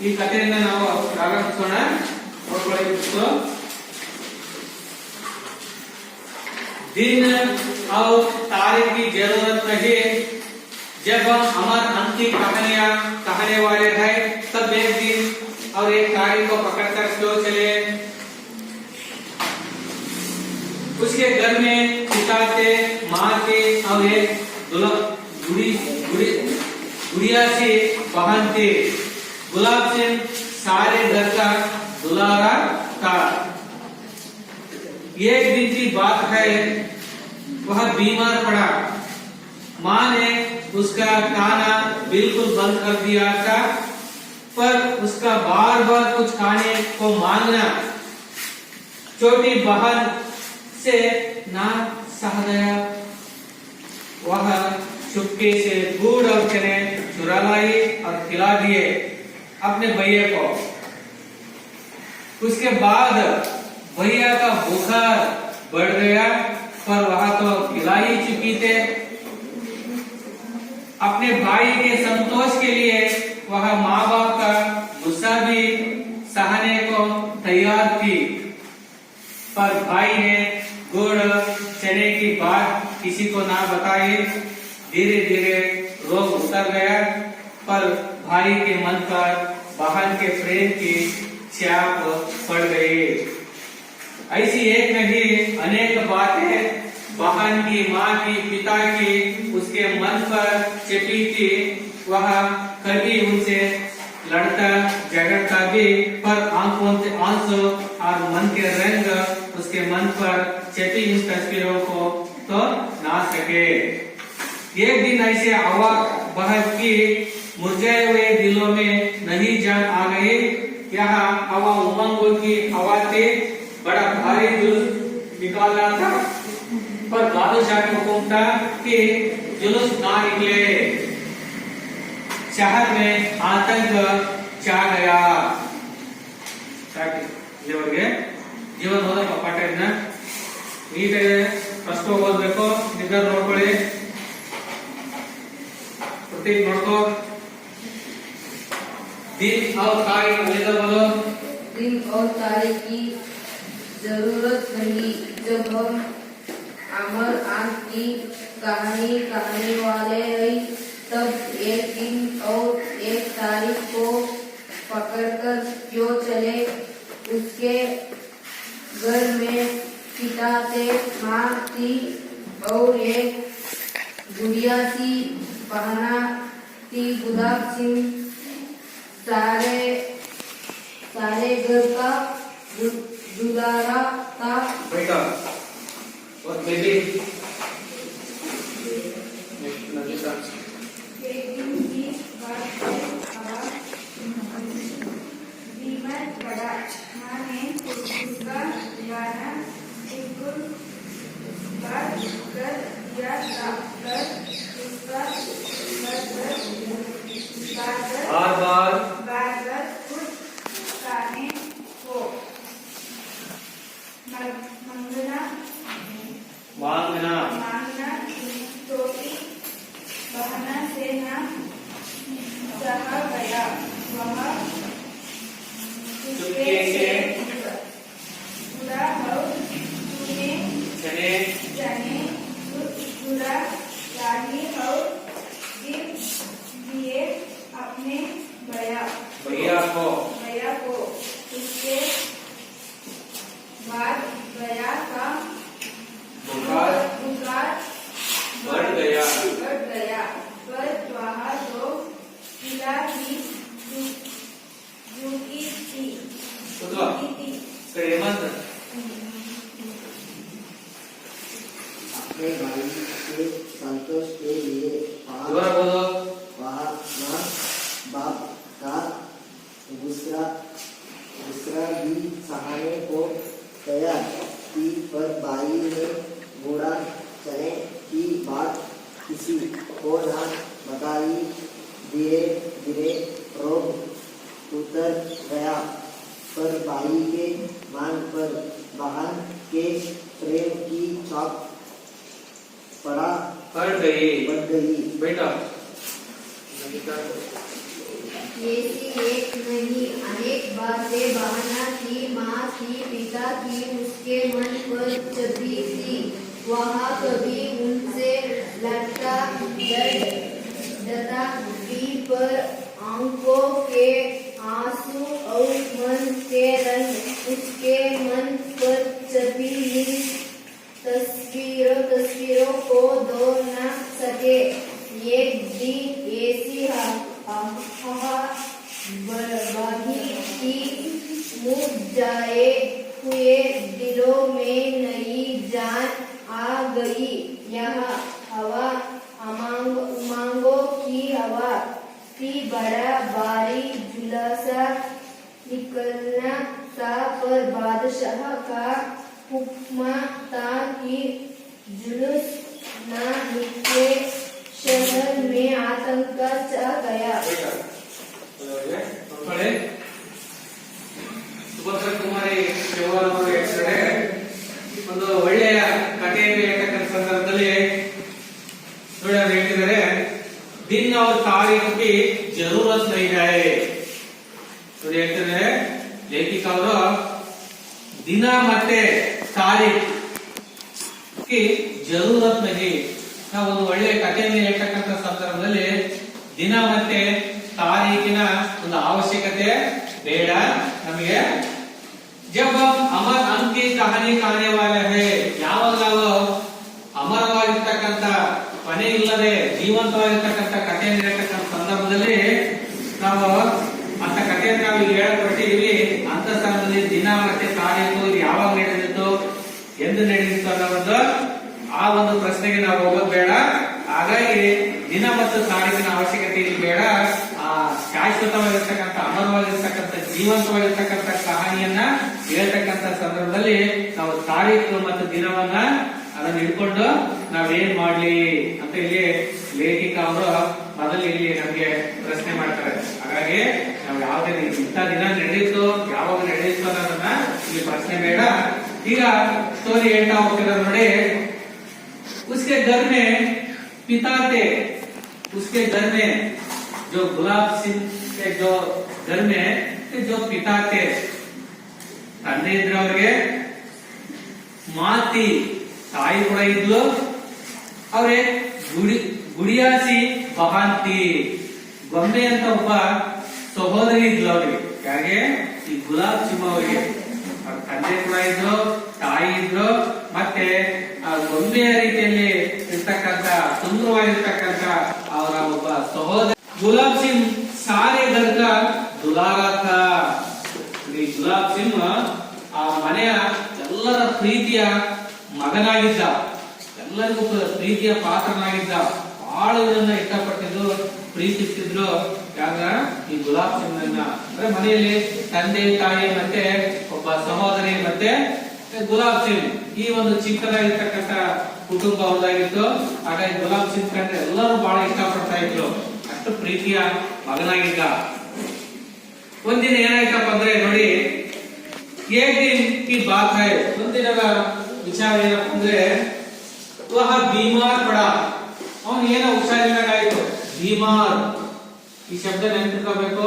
ಈ ಕಥೆಯನ್ನ ನಾವು ಪ್ರಾರಂಭಿಸೋಣ. ನೋಡ್ಕೊಳ್ಳಿ. दिन और तारीख की जरूरत नहीं, जब हम अमर अंतिम कहानियां कहने वाले हैं तब एक दिन और एक तारीख को पकड़कर क्यों चले। उसके घर में पिता थे, माँ थे और एक गुड़िया सी बहन थी। गुलाब सिंह सारे घर का दुलारा था। एक दिन की बात है, वह बीमार पड़ा। माँ ने उसका खाना बिल्कुल बंद कर दिया था, पर उसका बार बार कुछ खाने को मांगना छोटी बहन से ना सह गया। वह चुपके से गुड़ और चने चुरा लाई और खिला दिए अपने भैया को। उसके बाद भैया का बुखार बढ़ गया, पर वह तो खिला ही चुकी थे। अपने भाई के संतोष के लिए वह माँ बाप का गुस्सा भी सहने को तैयार थी, पर भाई ने गुड़ चने की बात किसी को ना बताई। धीरे धीरे रोग उतर गया, पर भाई के मन पर बहन के प्रेम की छाप पड़ गई। ऐसी एक नहीं अनेक बातें बहन की, माँ की, पिता की उसके मन पर चपी थी। वह कभी उनसे लड़ता झगड़ता भी, पर आंखों से आंसू और मन के रंग उसके मन पर चपी इन तस्वीरों को तो ना सके। एक दिन ऐसे हवा बहक की मुरझाए हुए दिलों में नई जान आ गई। यहाँ हवा उमंगों की हवा थी। बड़ा भारी जुलूस निकालना था, पर बादशाह का हुक्म था कि जुलूस ना निकले। शहर में आतंक छा गया। ಇಲ್ಲಿವರೆಗೆ ಜೀವನ ಓದಪ್ಪ ಪಾಠ ಇದನ್ನ ನೀಟಾಗಿ ಫಸ್ಟ್ ಓದ್ಬೇಕು. ನಿದ್ದೆ ನೋಡ್ಕೊಳ್ಳಿ, ಪ್ರತಿ ನೋಡ್ಕೋ. दिन और तारीख बोलो। दिन और तारीख की जरूरत नहीं, जब हम अमर आंख की कहानी कहने वाले हैं तब एक दिन और एक तारीख को पकड़कर क्यों चले। उसके घर में पिता थे, माँ थी और एक गुड़िया सी बहना थी। गुलाब सिंह सारे घर का दुलारा था। बेटा और बेबी एक दिन की बात है, बीमार पड़ा। माँ ने उसका खाना बिल्कुल बंद कर दिया था, पर उसका बार बार कुछ खाने को मांगना छोटी बहना से ना सह गया। वह चुपके से पूरा और चने चुरा लानी और दिए अपने भैया को। उसके बाद भैया का बुखार बढ़ गया, पर वह तो खिला ही चुकी थी। अपने भाई के संतोष के लिए वह माँ बाप का गुस्सा भी सहने को तैयार थी, पर भाई ने घोड़ा चने की बात किसी को न बताई। धीरे धीरे रोग उतर गया, पर भाई के मन पर बहन के प्रेम की छाप पड़ गई। बेटा की उसके मन पर चढ़ी थी। वह कभी उनसे लड़ता डरता थी, पर आंखों के आंसू और मन के रंग उसके मन पर छपी हुई तस्वीरों को धो न सके। एक दिन ऐसी हवा बही कि मुरझाए हुए दिलों में नई जान आ गई। यह हवा उमंगों की हवा थी। बड़ा भारी जुलूसा निकलना था, पर बादशाह का हुक्म था कि जुलूस न निकले। शहर में आतंक छा गया। ಸುಭದ್ರ ಕುಮಾರಿ ಚೌಹಾಣ್ ಅವರು ಹೇಳ್ತಾರೆ, ಒಂದು ಒಳ್ಳೆಯ ಕಥೆಯನ್ನು ಹೇಳ್ತಕ್ಕಂಥ ಸಂದರ್ಭದಲ್ಲಿ ನೋಡಿ ಅವ್ರು ಹೇಳ್ತಿದ್ದಾರೆ, ದಿನ और तारीख की जरूरत नहीं है। ನೋಡಿ ಹೇಳ್ತಿದ್ದಾರೆ ಲೇಖಕ ಅವರು, ದಿನ ಮತ್ತೆ ತಾರೀಖ್ की जरूरत नहीं। ನಾವು ಒಂದು ಒಳ್ಳೆಯ ಕಥೆಯನ್ನು ಹೇಳ್ತಕ್ಕಂಥ ಸಂದರ್ಭದಲ್ಲಿ ದಿನ ಮತ್ತೆ ತಾರೀಖಿನ ಒಂದು ಅವಶ್ಯಕತೆ ಬೇಡ ನಮಗೆ। जब हम अमर अंक की कहानी कहने वाले हैं, ಯಾವಾಗ ನಾವು ಅಮರವಾಗಿರ್ತಕ್ಕಂಥ ಕೊನೆ ಇಲ್ಲದೆ ಜೀವಂತವಾಗಿರ್ತಕ್ಕಂಥ ಕಥೆಯನ್ನು ಹೇಳ್ತಕ್ಕಂಥ ಸಂದರ್ಭದಲ್ಲಿ ನಾವು ಅಂತ ಕಥೆಯನ್ನು ನಾವು ಹೇಳಿಕೊಟ್ಟಿದೀವಿ। ಅಂತ ಸಂದರ್ಭದಲ್ಲಿ ದಿನ ಮತ್ತೆ ತಾರೀಖು ಇದು ಯಾವಾಗ ನಡೆದಿತ್ತು, ಎಂದು ನಡೆದಿತ್ತು ಅನ್ನೋ ಆ ಒಂದು ಪ್ರಶ್ನೆಗೆ ನಾವು ಹೋಗೋದು ಬೇಡ। ಹಾಗಾಗಿ ದಿನ ಮತ್ತು ತಾರೀಕಿನ ಅವಶ್ಯಕತೆ ಇಲ್ಲಿ ಬೇಡ। ಆ ಶಾಶ್ವತವಾಗಿರ್ತಕ್ಕಂಥ ಅಮರವಾಗಿರ್ತಕ್ಕಂಥ ಜೀವಂತವಾಗಿರ್ತಕ್ಕಂಥ ಕಹಾನಿಯನ್ನ ಹೇಳ್ತಕ್ಕಂಥ ಸಂದರ್ಭದಲ್ಲಿ ನಾವು ತಾರೀಖು ಮತ್ತು ದಿನವನ್ನ ಅದನ್ನ ಹಿಡ್ಕೊಂಡು ನಾವೇನ್ ಮಾಡ್ಲಿ ಅಂತ ಇಲ್ಲಿ ಲೇಖಿಕ ಅವರು ಮೊದಲು ಇಲ್ಲಿ ನಮ್ಗೆ ಪ್ರಶ್ನೆ ಮಾಡ್ತಾರೆ। ಹಾಗಾಗಿ ನಾವು ಯಾವುದೇ ಇಂಥ ದಿನ ನಡೆಯಿತು, ಯಾವಾಗ ನಡೆಯಿತು ಅನ್ನೋದನ್ನ ಇಲ್ಲಿ ಪ್ರಶ್ನೆ ಬೇಡ। ಈಗ ಸ್ಟೋರಿ ಹೇಳ್ತಾ ಹೋಗ್ತಿದ್ದಾರೆ ನೋಡಿ। उसके घर में पिता थे, उसके घर में जो गुलाब सिंह के जो घर में जो पिता थे, ತಂದೆ ಇದ್ರು ಅವ್ರಿಗೆ, ಮಾತಿ ತಾಯಿ ಕೂಡ ಇದ್ಲು, ಅವ್ರೆ ಗುಡಿಯಾಸಿ ಬಹಾಂತಿ ಗೊಂಬೆ ಅಂತ ಒಬ್ಬ ಸಹೋದರಿ ಇದ್ಲು ಅವ್ರಿಗೆ। ಯಾಕೆ ಈ ಗುಲಾಬ್ ಸಿಂಹ ಅವರಿಗೆ ಅವ್ರ ತಂದೆ ಕೂಡ ಇದ್ರು, ತಾಯಿ ಇದ್ರು, ಮತ್ತೆ ಆ ಗೊಂಬೆಯ ರೀತಿಯಲ್ಲಿ ಇರ್ತಕ್ಕಂಥ ಸುಂದರವಾಗಿರ್ತಕ್ಕಂಥ ಅವರ ಒಬ್ಬ ಸಹೋದರ ಗುಲಾಬ್ ಸಿಂಗ್ ಸಾರೆ ಗರ್ಗ ದುಲಾರಥ। ಈ ಗುಲಾಬ್ ಸಿಂಗ್ ಆ ಮನೆಯ ಎಲ್ಲರ ಪ್ರೀತಿಯ ಮಗನಾಗಿದ್ದ, ಎಲ್ಲರಿಗೂ ಪ್ರೀತಿಯ ಪಾತ್ರನಾಗಿದ್ದ, ಬಹಳ ಇದನ್ನ ಇಷ್ಟಪಟ್ಟಿದ್ರು, ಪ್ರೀತಿಸ್ತಿದ್ರು। ಯಾಗ ಈ ಗುಲಾಬ್ ಸಿಂಗ್ ಅಂದ್ರೆ ಮನೆಯಲ್ಲಿ ತಂದೆ ತಾಯಿ ಮತ್ತೆ ಒಬ್ಬ ಸಹೋದರಿ ಮತ್ತೆ ಗುಲಾಬ್ ಸಿಂಗ್, ಈ ಒಂದು ಚಿಕ್ಕದಾಗಿರ್ತಕ್ಕಂಥ ಕುಟುಂಬ ಒಂದಾಗಿತ್ತು। ಹಾಗಾಗಿ ಗುಲಾಬ್ ಸಿಂಗ್ ಕಂಡ್ರೆ ಎಲ್ಲರೂ ಬಹಳ ಇಷ್ಟಪಡ್ತಾ ಇದ್ರು, ಅಷ್ಟು ಪ್ರೀತಿಯ ಮಗನಾಗಿದ್ದ। ಒಂದಿನ ಏನಾಯ್ತಪ್ಪ ಅಂದ್ರೆ ನೋಡಿ, ಈ ಬಾತ್ ಹೈ, ಒಂದಿನದ ವಿಚಾರ ಏನಪ್ಪ ಅಂದ್ರೆ, ವಹ ಬೀಮಾರ್ ಪಡ, ಅವನು ಏನೋ ಹುಷಾರಿಲ್ಲಾಗಾಯ್ತು, ಬೀಮಾರ್ ಈ ಶಬ್ದ ನೆನಪಿಟ್ಕೋಬೇಕು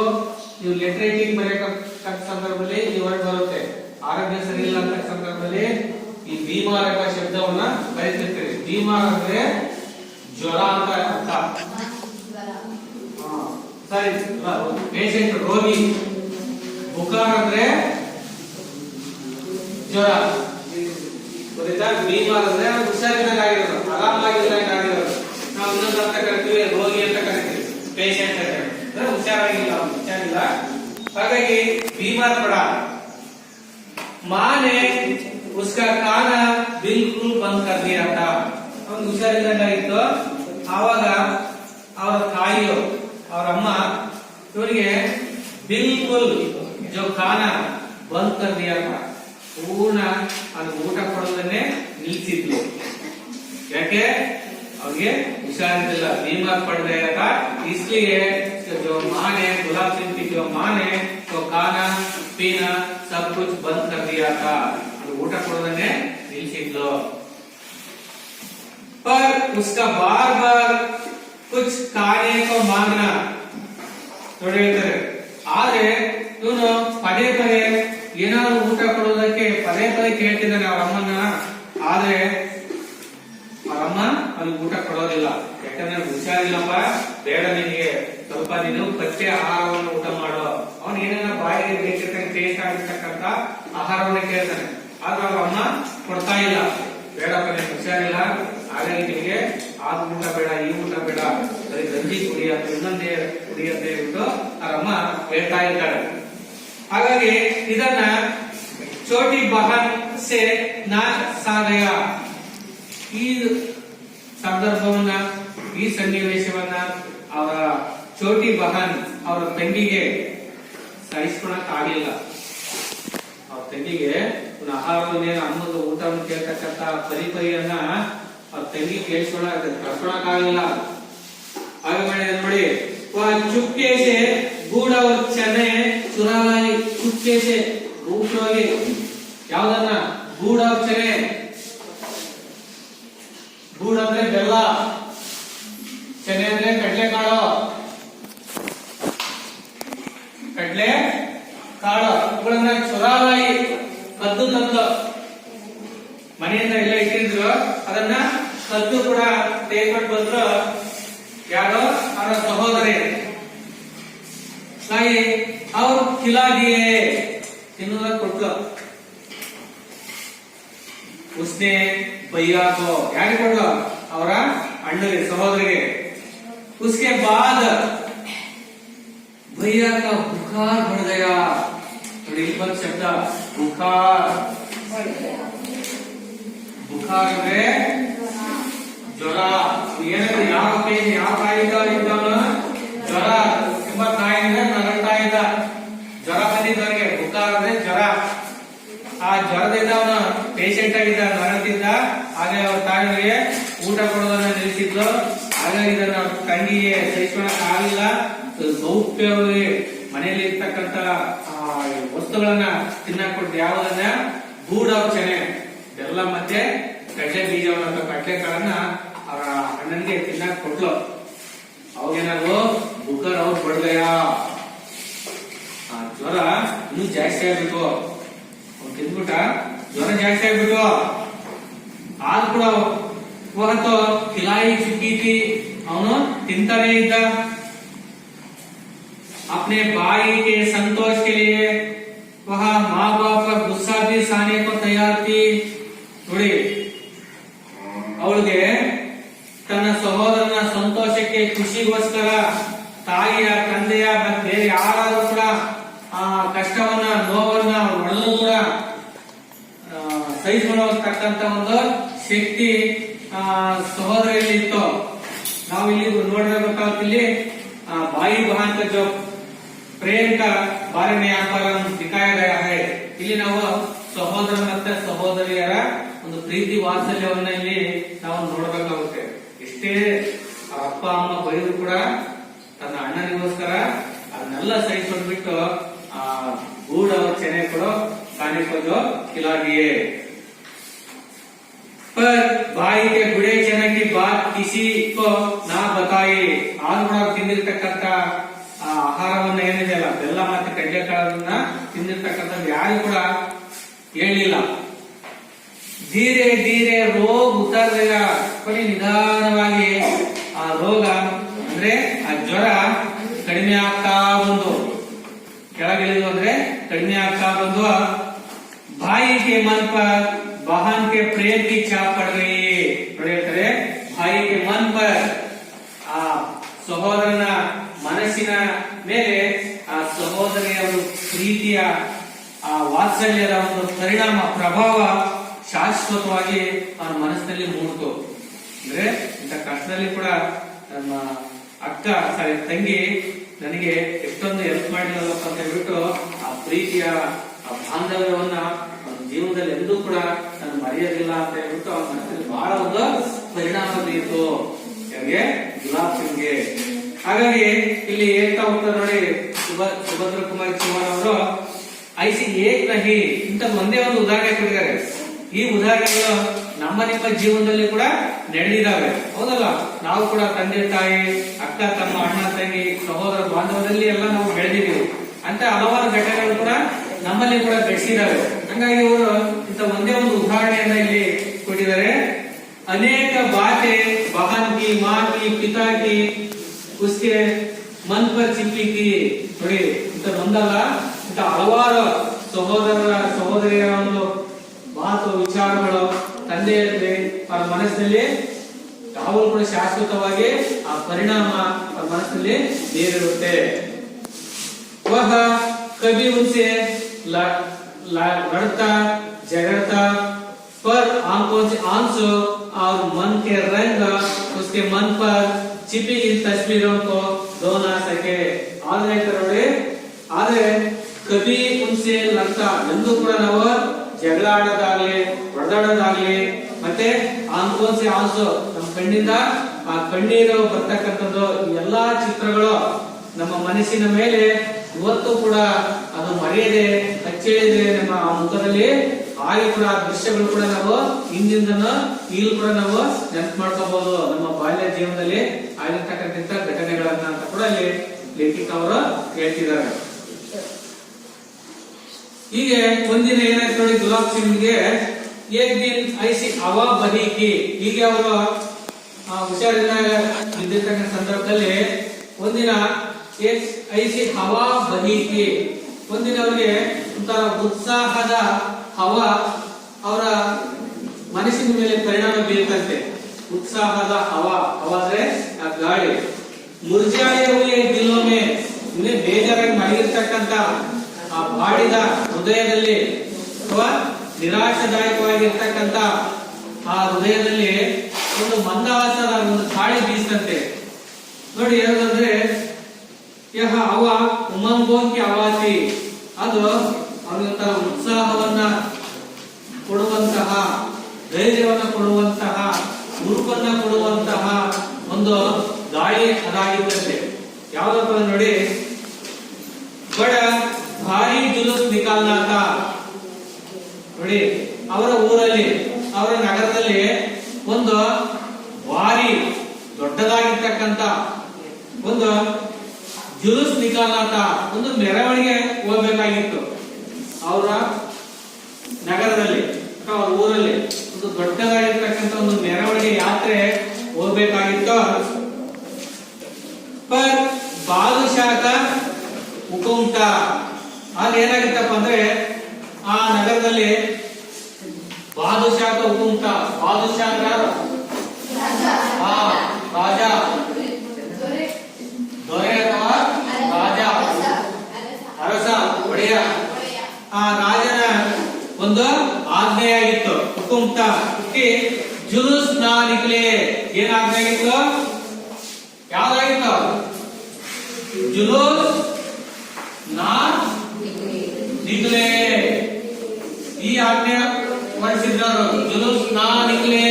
ನೀವು। ಲೆಟರ್ ರೈಟಿಂಗ್ ಬರೆಯತಕ್ಕ ಸಂದರ್ಭದಲ್ಲಿ ಈ ವರ್ಡ್ ಬರುತ್ತೆ। ಆರೋಗ್ಯ ಸರಿ ಇಲ್ಲ ಅಂತ ಸಂದರ್ಭದಲ್ಲಿ ಈ ಬೀಮಾರ್ ಎಂಬ ಶಬ್ದವನ್ನ ಬರೆದಿರ್ತೀರಿ। ಬೀಮಾರ್ ಅಂದ್ರೆ ಜ್ವರ ಅಂತ ಅರ್ಥ, ಸಾರಿ ಪೇಷಂಟ್ ರೋಗಿ, ಬುಖಾರ್ ಅಂದ್ರೆ ಜ್ವರ, ಗೊತ್ತಾಯ್ತಾ? ಬೀಮಾರ್ ಅಂದ್ರೆ ಹುಷಾರಿದ್ದಾಗ ಆಗಿರೋದು, ಆರಾಮಾಗಿದ್ದಾಗ ಆಗಿರೋದು। ನಾವು ಇನ್ನೊಂದು ಅಂತ ಕರಿತೀವಿ ರೋಗಿ ಅಂತ ಕರಿತೀವಿ, ಪೇಷಂಟ್ ಅಂದ್ರೆ ಹುಷಾರಾಗಿಲ್ಲ, ಹುಷಾರಿಲ್ಲ। ಹಾಗಾಗಿ ಬೀಮಾರ್ ಪಡ। माँ ने उसका खाना बिल्कुल बंद कर दिया था। ಅವನು ಹುಷಾರಿಲ್ಲದಾಗಿತ್ತು, ಆವಾಗ ಅವರ ತಾಯಿಯು ಅವರ ಅಮ್ಮ ಇವರಿಗೆ ಬಿಲ್ಕುಲ್ ಜೋ ಖಾನಾ ಬಂದ್ ಕರ್ ದಿಯಾ ಥಾ, ಪೂರ್ಣ ಅದು ಊಟ ಕೊಡೋದನ್ನೇ ನಿಲ್ಲಿಸಿದ್ಲು। ಯಾಕೆ ಅವ್ರಿಗೆ ಹುಷಾರಿಲ್ಲ, बीमार पड़ गया था, इसलिए जो माँ ने गुलाब सिंह की जो माँ ने तो खाना पीना सब कुछ बंद कर दिया था, ಊಟ ಕೊಡೋದನ್ನೇ ನಿಲ್ಲಿಸಿದ್ಲು। पर उसका बार बार कुछ खाने को मांगना, ನೋಡಿ ಹೇಳ್ತಾರೆ, ಆದ್ರೆ ಇವನು ಪದೇ ಪದೇ ಏನಾದ್ರು ಊಟ ಕೊಡೋದಕ್ಕೆ ಕೊಡೋದಕ್ಕೆ ಪದೇ ಪದೇ ಕೇಳ್ತಿದ್ದಾನೆ ಅವ್ರ ಅಮ್ಮನ. ಆದ್ರೆ ಅವರಮ್ಮ ಅವ್ನಿಗೆ ಊಟ ಕೊಡೋದಿಲ್ಲ. ಯಾಕಂದ್ರೆ ಹುಷಾರಿಲ್ಲಪ್ಪ, ಬೇಡ ನಿನಗೆ, ಸ್ವಲ್ಪ ನೀನು ಪಥ್ಯ ಆಹಾರವನ್ನು ಊಟ ಮಾಡೋ. ಅವನು ಏನೇನ ಬಾಯಿಗೆ ಬೇಕಿರ್ತಕ್ಕಂಥ ಟೇಸ್ಟ್ ಆಗಿರ್ತಕ್ಕಂಥ ಆಹಾರವನ್ನ ಕೇಳ್ತಾನೆ. ಆದ್ರೆ ಅವ್ರ ಅಮ್ಮ ಕೊಡ್ತಾ ಇಲ್ಲ. ಬೇಡಪ್ಪ, ನಿನ್ಗೆ ಹುಷಾರಿಲ್ಲ, ಹಾಗಾಗಿ ನಿಮಗೆ ಆ ಊಟ ಬೇಡ, ಈ ಊಟ ಬೇಡ, ಬರೀ ಗಂಜಿ ಕುಡಿಯತ್ತೆ, ಇನ್ನೊಂದೇ ಕುಡಿಯತ್ತೆ ಬಿಟ್ಟು ಅವರಮ್ಮ ಹೇಳ್ತಾ ಇದ್ದಾಳೆ. ಹಾಗಾಗಿ ಇದನ್ನ ಚೋಟಿ ಬಹನ್ ಸೆ ನಾ ಸಾಗಯ, ಈ ಸಂದರ್ಭವನ್ನ, ಈ ಸನ್ನಿವೇಶವನ್ನ ಅವರ ಚೋಟಿ ಬಹನ್ ಅವರ ತಂಗಿಗೆ ಸಹಿಸ್ಕೊಳಕ್ ಆಗಿಲ್ಲ. ಅವ್ರ ತಂಗಿಗೆ ಒಂದು ಆಹಾರವನ್ನೇನು ಅನ್ನದ ಊಟವನ್ನು ಕೇಳ್ತಕ್ಕಂತ ಪರಿಪರಿಯನ್ನ ಅವ್ರ ತಂಗಿ ಕಳ್ಕೊಳಕ್ ಆಗಿಲ್ಲ. ಆಗ ಮಾಡಿದ ನೋಡಿ, ಚುಪ್ಕೆ ಸೆ ಗೂಢ ಚೆನ್ನೆ ಚುರಾವಾಗಿ, ಚುಪ್ಕೆ ಸೆ ರೂಪವಾಗಿ ಯಾವ್ದನ್ನ ಗೂಢ ಚೆನ್ನೆ, ಗೂಢ ಅಂದ್ರೆ ಬೆಲ್ಲ, ಚೆನೆ ಅಂದ್ರೆ ಕಡ್ಲೆಕಾಳು, ಕಡ್ಲೆ ಕಾಳು ಇವುಗಳನ್ನ ಚೊರಾವಾಗಿ ಕದ್ದು ತಂದು ಮನೆಯಿಂದ ಎಲ್ಲ ಇಟ್ಟಿದ್ರು. ಅದನ್ನ ಕದ್ದು ಕೂಡ ತೆಗೆದುಕೊಂಡು ಬಂದ್ರು ಯಾರೋ ಅವರ ಸಹೋದರಿ. ಹಾಗೆ ಅವರು ಕಿಲಾದಿಯೇ ತಿನ್ನುವ ಕೊಟ್ಲು. ಉಸ್ನೆ ಬೈಯಾಕೋ, ಯಾರಿಗೆ ಕೊಡ್ಲು? ಅವರ ಅಣ್ಣಗೆ, ಸಹೋದರಿಗೆ. उसके बाद भैया का बुखार बढ़ गया. शब्द बुखार, बुखार ಅಂದ್ರೆ ಜ್ವರ. ಏನಂದ್ರೆ ಯಾವ ಪೇನ್, ಯಾವ ಕಾಯಿಲೆ ಇದ್ದಾನ ಜ್ವರ ಎಂಬ ಕಾಯಿಲೆ ನರಳ್ತಾ ಇದ್ದ. ಜ್ವರ ಬಂದಿದ್ದವರಿಗೆ ಬುಖಾರ್ ಅಂದ್ರೆ ಜ್ವರ. ಆ ಜ್ವರದಿಂದ ಅವನು ಪೇಷಂಟ್ ಆಗಿದ್ದ, ನರಳ್ತಿದ್ದ. ಹಾಗೆ ಅವ್ರ ತಾಯಿಗೆ ಊಟ ಕೊಡೋದನ್ನ ನಿಲ್ಲಿಸಿದ್ರು. ಹಾಗಾಗಿ ಇದನ್ನ ತಂಗಿಗೆ ಸಹಿಸ್ಕೊಳಕ್ ಆಗಿಲ್ಲ. ಗೌಪ್ಯವಾಗಿ ಮನೆಯಲ್ಲಿ ಇರ್ತಕ್ಕಂತ ವಸ್ತುಗಳನ್ನ ತಿನ್ನಕ್ ಕೊಟ್ಟು, ಯಾವುದನ್ನ ಗೂಢಾವಚನೆ, ಬೆಲ್ಲ ಮತ್ತೆ ಕಡಲೆ ಬೀಜವನ್ನ ಅಥವಾ ಕಡಲೆಕಾಳನ್ನ ಅವರ ಅಣ್ಣನಿಗೆ ತಿನ್ನಕ್ ಕೊಟ್ಲು. ಅವಾಗೇನಾದ್ರು ಬುಖಾರ್ ಅವ್ರು ಬಡ್ಗಯ, ಜ್ವರ ಇನ್ನೂ ಜಾಸ್ತಿ ಆಗ್ಬಿಟ್ಟು, ಅವ್ನು ತಿಂದ್ಬಿಟ್ಟ, ಜ್ವರ ಜಾಸ್ತಿ ಆಗ್ಬಿಟ್ಟು. ಆದ್ ಕೂಡ वह खिलाई चुकी थी, ಅವನು ತಿಂತಾನೇ ಇದ್ದ. अपने भाई के संतोष के लिए वह माँ बाप का गुस्सा भी सहने को तैयार थी. ನೋಡಿ, ಅವಳಿಗೆ ತನ್ನ ಸಹೋದರನ ಸಂತೋಷಕ್ಕೆ, ಖುಷಿಗೋಸ್ಕರ ತಾಯಿಯ, ತಂದೆಯ ಬೇರೆ ಯಾರಾದ್ರೂ ಕೂಡ ಆ ಕಷ್ಟವನ್ನ, ನೋವನ್ನ ಒಳ್ಳೆಯೂ ಕೂಡ ಸಹಿಸಿಕೊಳ್ಳತಕ್ಕಂತ ಒಂದು ಶಕ್ತಿ ಸಹೋದರಿಯಲ್ಲಿ ಇತ್ತು. ನಾವು ಇಲ್ಲಿ ನೋಡಿದ್ರೆ ಗೊತ್ತಾಗುತ್ತೆ, ಇಲ್ಲಿ भाई बहन का जो प्रेम का बारे में यहाँ पर दिखाया गया है. ಇಲ್ಲಿ ನಾವು ಸಹೋದರ ಮತ್ತೆ ಸಹೋದರಿಯರ ಒಂದು ಪ್ರೀತಿ ವಾತ್ಸಲ್ಯವನ್ನ ಇಲ್ಲಿ ನಾವು ನೋಡಬೇಕಾಗುತ್ತೆ. ಎಷ್ಟೇ ಅಪ್ಪ ಅಮ್ಮ ಬೈದ್ರು ಕೂಡ ತನ್ನ ಅಣ್ಣನಿಗೋಸ್ಕರ ಅದನ್ನೆಲ್ಲ ಸಹಿಸ್ಕೊಂಡ್ಬಿಟ್ಟು ಆ ಗೂಢ ಚೆನೆ ಕೊಡೋ ಕಾಣಿಸೋದು ಕಿಲಾಡಿಯೇ. पर भाई के बुढ़े चने की बात किसी को ना बताई. ಆದ್ರೂ ಕೂಡ ತಿಂದಿರ್ತಕ್ಕಂಥ ಆಹಾರವನ್ನ ಏನಿದೆಯಲ್ಲ, ಬೆಲ್ಲ ಮತ್ತೆ ಕಡ್ಲೆಕಾಳನ್ನ ತಿಂದಿರ್ತಕ್ಕಂಥದ್ದು ಯಾರು ಕೂಡ ಹೇಳಿಲ್ಲ. ಧೀರೆ ಧೀರೆ ರೋಗ ಉತ್ತರಗ, ಕೊನೆ ನಿಧಾನವಾಗಿ ಆ ರೋಗ ಅಂದ್ರೆ ಆ ಜ್ವರ ಕಡಿಮೆ ಆಗ್ತಾ ಬಂದು, ಕೆಳಗಿಳಿದು ಅಂದ್ರೆ ಕಡಿಮೆ ಆಗ್ತಾ ಬಂದು. ಬಾಯಿಗೆ ಮನ್ ಪರ್ बहन के प्रेम की छाप पड़ गई. ನೋಡಿ ಹೇಳ್ತಾರೆ, भाई के मन पर, ಆ ಸಹೋದರನ ಮನಸ್ಸಿನ ಮೇಲೆ ಆ ಸಹೋದರಿಯ ಒಂದು ಪ್ರೀತಿಯ, ಆ ವಾತ್ಸಲ್ಯದ ಒಂದು ಪರಿಣಾಮ, ಪ್ರಭಾವ ಶಾಶ್ವತವಾಗಿ ಅವನ ಮನಸ್ಸಿನಲ್ಲಿ ಮೂಡಿತು. ಅಂದ್ರೆ ಇಂಥ ಕಷ್ಟದಲ್ಲಿ ಕೂಡ ನಮ್ಮ ಅಕ್ಕ, ತಂಗಿ ನನಗೆ ಎಷ್ಟೊಂದು ಹೆಲ್ಪ್ ಮಾಡಿಲ್ಲಪ್ಪ ಅಂತ ಹೇಳ್ಬಿಟ್ಟು ಆ ಪ್ರೀತಿಯ ಆ ಬಾಂಧವ್ಯವನ್ನ ಜೀವನದಲ್ಲಿ ಎಂದೂ ಕೂಡ ನಾನು ಮರೆಯೋದಿಲ್ಲ ಅಂತ ಹೇಳ್ಬಿಟ್ಟು ಅವನ ಮನಸ್ಸಲ್ಲಿ ಬಹಳ ಒಂದು ಪರಿಣಾಮ ಬೀರಿತು ನನಗೆ, ಗುಲಾಬ್ ಸಿಂಗ್ಗೆ. ಹಾಗಾಗಿ ಇಲ್ಲಿ ಹೇಳ್ತಾ ಹೋಗ್ತಾರೆ ನೋಡಿ, ಸುಭದ್ರ ಕುಮಾರ್ ಚೌಹಾಣ್ ಅವರು ಐಸಿ ಏಕ್ ನಹಿ ಇಂತ ಒಂದೇ ಒಂದು ಉದಾಹರಣೆ ಕೊಟ್ಟಿದ್ದಾರೆ. ಈ ಉದಾಹರಣೆಗಳು ನಮ್ಮ ನಿಮ್ಮ ಜೀವನದಲ್ಲಿ ಕೂಡ ನಡೆದಿದ್ದಾವೆ, ಹೌದಲ್ಲ? ನಾವು ಕೂಡ ತಂದೆ ತಾಯಿ, ಅಕ್ಕ ತಮ್ಮ, ಅಣ್ಣ ತಂಗಿ, ಸಹೋದರ ಬಾಂಧವದಲ್ಲಿ ಎಲ್ಲ ನಾವು ಬೆಳೆದಿದ್ದೀವಿ. ಅಂತ ಹಲವಾರು ಘಟನೆಗಳು ಕೂಡ ನಮ್ಮಲ್ಲಿ ಕೂಡ ಬೆಳೆಸಿದ್ದಾರೆ. ಹಂಗಾಗಿ ಇವರು ಇಂತ ಒಂದೇ ಒಂದು ಉದಾಹರಣೆಯನ್ನ ಇಲ್ಲಿ ಕೊಟ್ಟಿದ್ದಾರೆ. ಅನೇಕ ಬಾತೆ ಬಹನ್ ಕಿ ಮಾँ की पिता की उसके मन पर चिपी की. ನೋಡಿ ಇಂತ ಒಂದಲ್ಲ, ಇಂತ ಹಲವಾರು ಸಹೋದರಿಯರ ಒಂದು ಮಾತು ವಿಚಾರಗಳು ತಂದೆಯಲ್ಲಿ ಅವರ ಮನಸ್ಸಿನಲ್ಲಿ ಯಾವಾಗಲೂ ಕೂಡ ಶಾಶ್ವತವಾಗಿ ಆ ಪರಿಣಾಮ ಅವರ ಮನಸ್ಸಿನಲ್ಲಿ ಬೀರಿರುತ್ತೆ. वह कभी उनसे लड़ता झगड़ता पर आंखों से आंसू और मन के रंग उसके मन पर छिपी इन तस्वीरों को धो ना सके. ಆದ್ರೆ ಕವಿ ಉನ್ಸೆ ಲಡ್ತಾ, ಎಂದು ಕೂಡ ನಾವು ಜಗಳ ಆಡೋದಾಗ್ಲಿ ಹೊಡೆದಾಡೋದಾಗ್ಲಿ ಮತ್ತೆ ಆಂಕೋನ್ಸೆ ಆನ್ಸು ನಮ್ಮ ಕಣ್ಣಿಂದ ಆ ಕಣ್ಣೀರು ಬರ್ತಕ್ಕಂಥದ್ದು ಎಲ್ಲಾ ಚಿತ್ರಗಳು ನಮ್ಮ ಮನಸ್ಸಿನ ಮೇಲೆ ಇವತ್ತು ಕೂಡ ಅದು ಮರೆಯದೆ ಅಚ್ಚಳಿದೆ ನಮ್ಮ ಮುಖದಲ್ಲಿ. ಹಾಗೆ ಕೂಡ ಆ ದೃಶ್ಯಗಳು ಕೂಡ ನಾವು ಹಿಂದಿಂದನೂ ಈಗಲೂ ಕೂಡ ನಾವು ನೆನಪು ಮಾಡ್ಕೋಬಹುದು. ನಮ್ಮ ಬಾಲ್ಯ ಜೀವನದಲ್ಲಿ ಆಗಿರ್ತಕ್ಕಂಥ ಘಟನೆಗಳನ್ನ ಅಂತ ಕೂಡ ಅಲ್ಲಿ ಲೇಖಕ ಅವರು ಹೇಳ್ತಿದ್ದಾರೆ. ಹೀಗೆ ಒಂದಿನ ಏನಾಯ್ತು ನೋಡಿ, ಗುಲಾಬ್ ಸಿಂಗ್ಗೆ ಏಕ್ ದಿನ್ ಐಸಿ ಹವಾ ಬಹಿ ಕಿ. ಹೀಗೆ ಅವರು ಹುಷಾರಿಲ್ಲ ಇದ್ದಿರ್ತಕ್ಕಂಥ ಸಂದರ್ಭದಲ್ಲಿ ಒಂದಿನ ಐಸಿ ಹವಾ ಬಹಿ ಕಿ, ಒಂದಿನ ಅವರಿಗೆ ಒಂಥರ ಉತ್ಸಾಹದ ಹವಾ ಅವರ ಮನಸ್ಸಿನ ಮೇಲೆ ಪರಿಣಾಮ ಬೀರ್ತಂತೆ. ಉತ್ಸಾಹದ ಹವಾ ಅಂದ್ರೆ ಆ ಗಾಳಿ. ಮುರ್ಜಾಳೆ ಹುए ದಿಲೋ ಮೇ, ಇನ್ನೇ ಬೇಜಾರಾಗಿ ಮಲಗಿರ್ತಕ್ಕಂಥ ಆ ಬಾಡಿದ ಹೃದಯದಲ್ಲಿ ಅಥವಾ ನಿರಾಶಾದಾಯಕವಾಗಿರ್ತಕ್ಕಂಥ ಆ ಹೃದಯದಲ್ಲಿ ಒಂದು ಮಂದವಾಸದ ಒಂದು ಗಾಳಿ ಬೀಸಂತೆ. ನೋಡಿ ಏನಂದ್ರೆ ಯಹ ಹವಾ ಉಮಂಗೋಂಕಿ ಹವಾತಿ, ಅದು ಅವನಿಗೆ ಉತ್ಸಾಹವನ್ನ ಕೊಡುವಂತಹ, ಧೈರ್ಯವನ್ನ ಕೊಡುವಂತಹ, ಉರುಪನ್ನ ಕೊಡುವಂತಹ ಒಂದು ಗಾಳಿ ಅದಾಗಿದ್ದಂತೆ. ಯಾವ್ದಪ್ಪ ನೋಡಿ, ಬಡ ಭಾರಿ ಜುಲೂಸ್ ನಿಕಾಲ್ನಾಥ. ನೋಡಿ ಅವರ ಊರಲ್ಲಿ, ಅವರ ನಗರದಲ್ಲಿ ಒಂದು ಭಾರಿ ದೊಡ್ಡದಾಗಿರ್ತಕ್ಕಂಥ ಒಂದು ಜುಲೂಸ್ ನಿಕಾಲ್ನಾಥ, ಒಂದು ಮೆರವಣಿಗೆ ಹೋಗ್ಬೇಕಾಗಿತ್ತು. ಅವರ ನಗರದಲ್ಲಿ ಅಥವಾ ಅವ್ರ ಊರಲ್ಲಿ ಒಂದು ದೊಡ್ಡದಾಗಿರ್ತಕ್ಕಂಥ ಒಂದು ಮೆರವಣಿಗೆ ಯಾತ್ರೆ ಹೋಗ್ಬೇಕಾಗಿತ್ತು. ಪರ್ ಬಾದುಶಾಹ ಹುಕುಂಟ, ಆಗ ಏನಾಗಿತ್ತಪ್ಪ ಅಂದ್ರೆ ಆ ನಗರದಲ್ಲಿ ಬಾದುಶಾಹ ಹುಕುಂಟ, ಬಾದುಶಾಹ ರಾಜ, ದೊರೆ ಅಥವಾ ರಾಜ, ಅರಸ, ಒಡೆಯ, ಆ ರಾಜನ ಒಂದು ಆಜ್ಞೆಯಾಗಿತ್ತು. ಹುಕುಂಟ ಜುಲೂಸ್ ನಾ ನಿಕ್ಲೆ, ಏನ್ ಆಜ್ಞೆ ಆಗಿತ್ತು? ಯಾವ್ದಾಗಿತ್ತು? ಜುಲೂಸ್ ನಾ ನಿಕ್ಲೆ, ಈ ಆಜ್ಞೆ ಹೊರಡಿಸಿದ್ರು. ಜುಲೂಸ್ ನಾ ನಿಕ್ಲೆ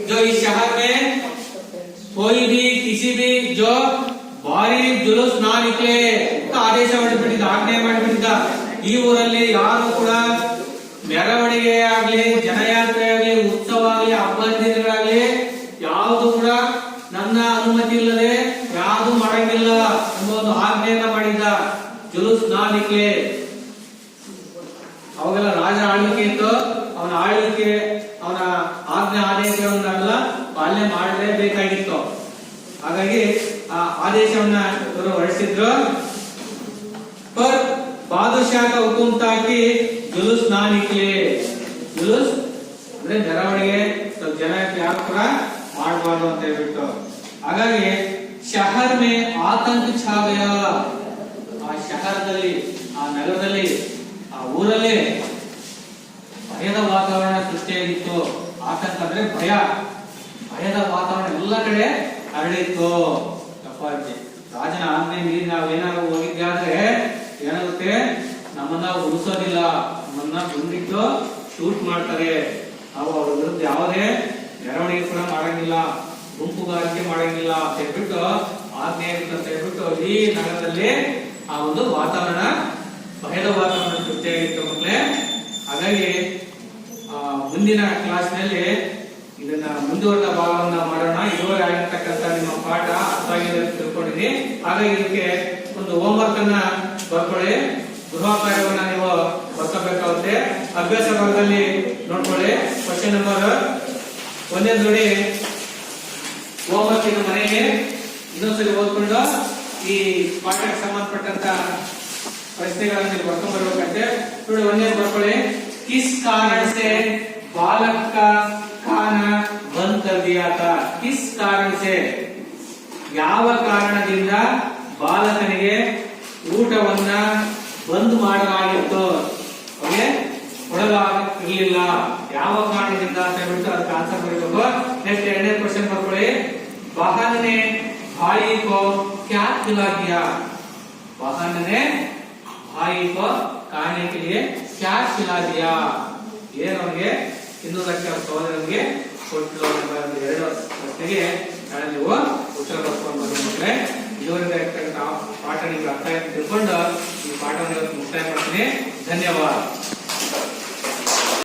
जो इस शहर में कोई भी किसी भी जो ಭಾರಿ ಜುಲೂಸ್ ನಾ ನಿಕ್ಲೆ ಅಂತ ಆದೇಶ ಮಾಡಿಬಿಟ್ಟಿದ್ದ, ಆಜ್ಞೆ ಮಾಡಿಬಿಟ್ಟಿದ್ದ. ಈ ಊರಲ್ಲಿ ಯಾರು ಕೂಡ ಮೆರವಣಿಗೆ ಆಗ್ಲಿ, ಜನಯಾತ್ರೆ ಆಗ್ಲಿ, ಉತ್ಸವ ಆಗ್ಲಿ, ಹಬ್ಬ ದಿನಗಳಾಗ್ಲಿ ಯಾವುದು ಕೂಡ ನನ್ನ ಅನುಮತಿ ಇಲ್ಲದೆ ಯಾವುದು ಮಾಡಂಗಿಲ್ಲ ಎಂಬ ಒಂದು ಆಜ್ಞೆಯನ್ನ ಮಾಡಿದ್ದ. ಜುಲೂಸ್ ನಾ ನಿಕ್ಲೆ. ಅವಾಗೆಲ್ಲ ರಾಜ ಆಳ್ವಿಕೆ ಇತ್ತು, ಅವನ ಆಳ್ವಿಕೆ, ಅವನ ಆಜ್ಞೆ ಆದೇಶವನ್ನೆಲ್ಲ ಪಾಲನೆ ಮಾಡಲೇಬೇಕಾಗಿತ್ತು. ಹಾಗಾಗಿ ಆ ಆದೇಶವನ್ನ ಇವರು ಹೊರಡಿಸಿದ್ರು. ಪರ್ ಬಾದುಶಾಹ ಹುಕುಂ ತಾಕಿ ಜುಲೂಸ್ ನಾ ನಿಕ್ಲೆ. ಜುಲೂಸ್ ಅಂದ್ರೆ ಮೆರವಣಿಗೆ ಜನ ಯಾರು ಕೂಡ ಮಾಡಬಾರ್ದು ಅಂತ ಹೇಳ್ಬಿಟ್ಟು. ಹಾಗಾಗಿ ಶಹರ್ ಮೇ ಆತಂಕ ಛಾ ಗಯಾ. ಆ ಶಹರದಲ್ಲಿ, ಆ ನಗರದಲ್ಲಿ, ಆ ಊರಲ್ಲಿ ಭಯದ ವಾತಾವರಣ ಸೃಷ್ಟಿಯಾಗಿತ್ತು. ಆತಂಕ ಅಂದ್ರೆ ಭಯ, ಭಯದ ವಾತಾವರಣ ಎಲ್ಲ ಕಡೆ ಹರಡಿತ್ತು. ರಾಜನ ಆಜ್ಞೆ ಮೀರಿ ನಾವೇನಾದ್ರು ಹೋಗಿದ್ದೆ ಆದ್ರೆ ಏನಾಗುತ್ತೆ, ನಮ್ಮನ್ನ ಉಳಿಸೋದಿಲ್ಲ, ನಮ್ಮನ್ನ ಗುಂಡಿಟ್ಟು ಶೂಟ್ ಮಾಡ್ತಾರೆ. ನಾವು ಅವ್ರ ವಿರುದ್ಧ ಯಾವುದೇ ಮೆರವಣಿಗೆ ಕೂಡ ಮಾಡಂಗಿಲ್ಲ, ಗುಂಪುಗಾರಿಕೆ ಮಾಡಂಗಿಲ್ಲ ಅಂತ ಹೇಳ್ಬಿಟ್ಟು ಆಜ್ಞೆ ಇರುತ್ತೆ ಅಂತ ಹೇಳ್ಬಿಟ್ಟು ಈ ನಗರದಲ್ಲಿ ಆ ಒಂದು ವಾತಾವರಣ, ಭಯದ ವಾತಾವರಣ ಸೃಷ್ಟಿಯಾಗಿತ್ತು ಮಕ್ಕಳೇ. ಹಾಗಾಗಿ ಮುಂದಿನ ಕ್ಲಾಸ್ ನಲ್ಲಿ ಇದನ್ನ ಮುಂದುವರೆದ ಭಾಗವನ್ನ ಮಾಡೋಣ. ಇದುವರೆಗೆ ಆಗಿರ್ತಕ್ಕಂಥ ನಿಮ್ಮ ಪಾಠ ಅರ್ಥ ಆಗಿದೆ ಅಂತ ತಿಳ್ಕೊಂಡಿದ್ದೀನಿ. ಹಾಗಾಗಿ ಇದಕ್ಕೆ ಒಂದು ಹೋಮ್ ವರ್ಕ್ ಅನ್ನ ಬರ್ಕೊಳ್ಳಿ. ಗೃಹ ಕಾರ್ಯವನ್ನ ನೀವು ಬರ್ಕೋಬೇಕಾಗುತ್ತೆ. ಅಭ್ಯಾಸ ಭಾಗದಲ್ಲಿ ನೋಡ್ಕೊಳ್ಳಿ. ಕ್ವಶನ್ ನಂಬರ್ 1 ನೋಡಿ, ಹೋಮ್ವರ್ಕ್ ಇನ್ನು ಮನೆಗೆ ಇನ್ನೊಂದ್ಸಲಿ ಓದ್ಕೊಂಡು ಈ ಪಾಠಕ್ಕೆ ಸಂಬಂಧಪಟ್ಟಂತ ಪ್ರಶ್ನೆಗಳನ್ನು ಬರ್ಕೊಂಡ್ ಬರ್ಬೇಕಂತೆ. ನೋಡಿ 1 ಬರ್ಕೊಳ್ಳಿ. ಕಿಸ್ ಕಾರಣ ಸೆ ಬಾಲಕ ಕಾ ಖಾನಾ ಬಂದ್ ಕರ್ ದಿಯಾ ಥಾ. ಕಿಸ್ ಕಾರಣ ಸೆ, ಯಾವ ಕಾರಣದಿಂದ ಬಾಲಕನಿಗೆ ಊಟವನ್ನ ಬಂದ್ ಮಾಡಲಾಗಿತ್ತು, ಅವನಿಗೆ ಕೊಡಲಾಗಿರ್ಲಿಲ್ಲ, ಯಾವ ಕಾರಣದಿಂದ ಅಂತ ಹೇಳ್ಬಿಟ್ಟು ಅದಕ್ಕೆ ಆನ್ಸರ್ ಬರೀಬೇಕು. ನೆಕ್ಸ್ಟ್ 2ನೇ ಕ್ವಶನ್ ಬರ್ಕೊಳ್ಳಿ. ಬಹನ್ ನೆ ಭಾಯಿ ಕೋ ಕ್ಯಾ ಖಿಲಾ ದಿಯಾ. बहन ने भाई को खाने के लिए क्या खिला दिया. ಏನು ಅವನಿಗೆ ಇನ್ನೂರಕ್ಕೆ ಸಹೋದರನಿಗೆ ಕೊಟ್ಟಲು ಎಂಬ 2 ಪ್ರಶ್ನೆಗೆ ನೀವು ಉತ್ತರ ಬರ್ಕೊಂಡು ಬನ್ನಿ ಮಕ್ಕಳೇ. ಇದುವರೆಗೆ ಪಾಠ ನಿಮ್ಗೆ ಅರ್ಥ ಆಯ್ತು ತಿಳ್ಕೊಂಡು ಈ ಪಾಠವನ್ನು ಮುಕ್ತಾಯ ಮಾಡ್ತೀನಿ. ಧನ್ಯವಾದ.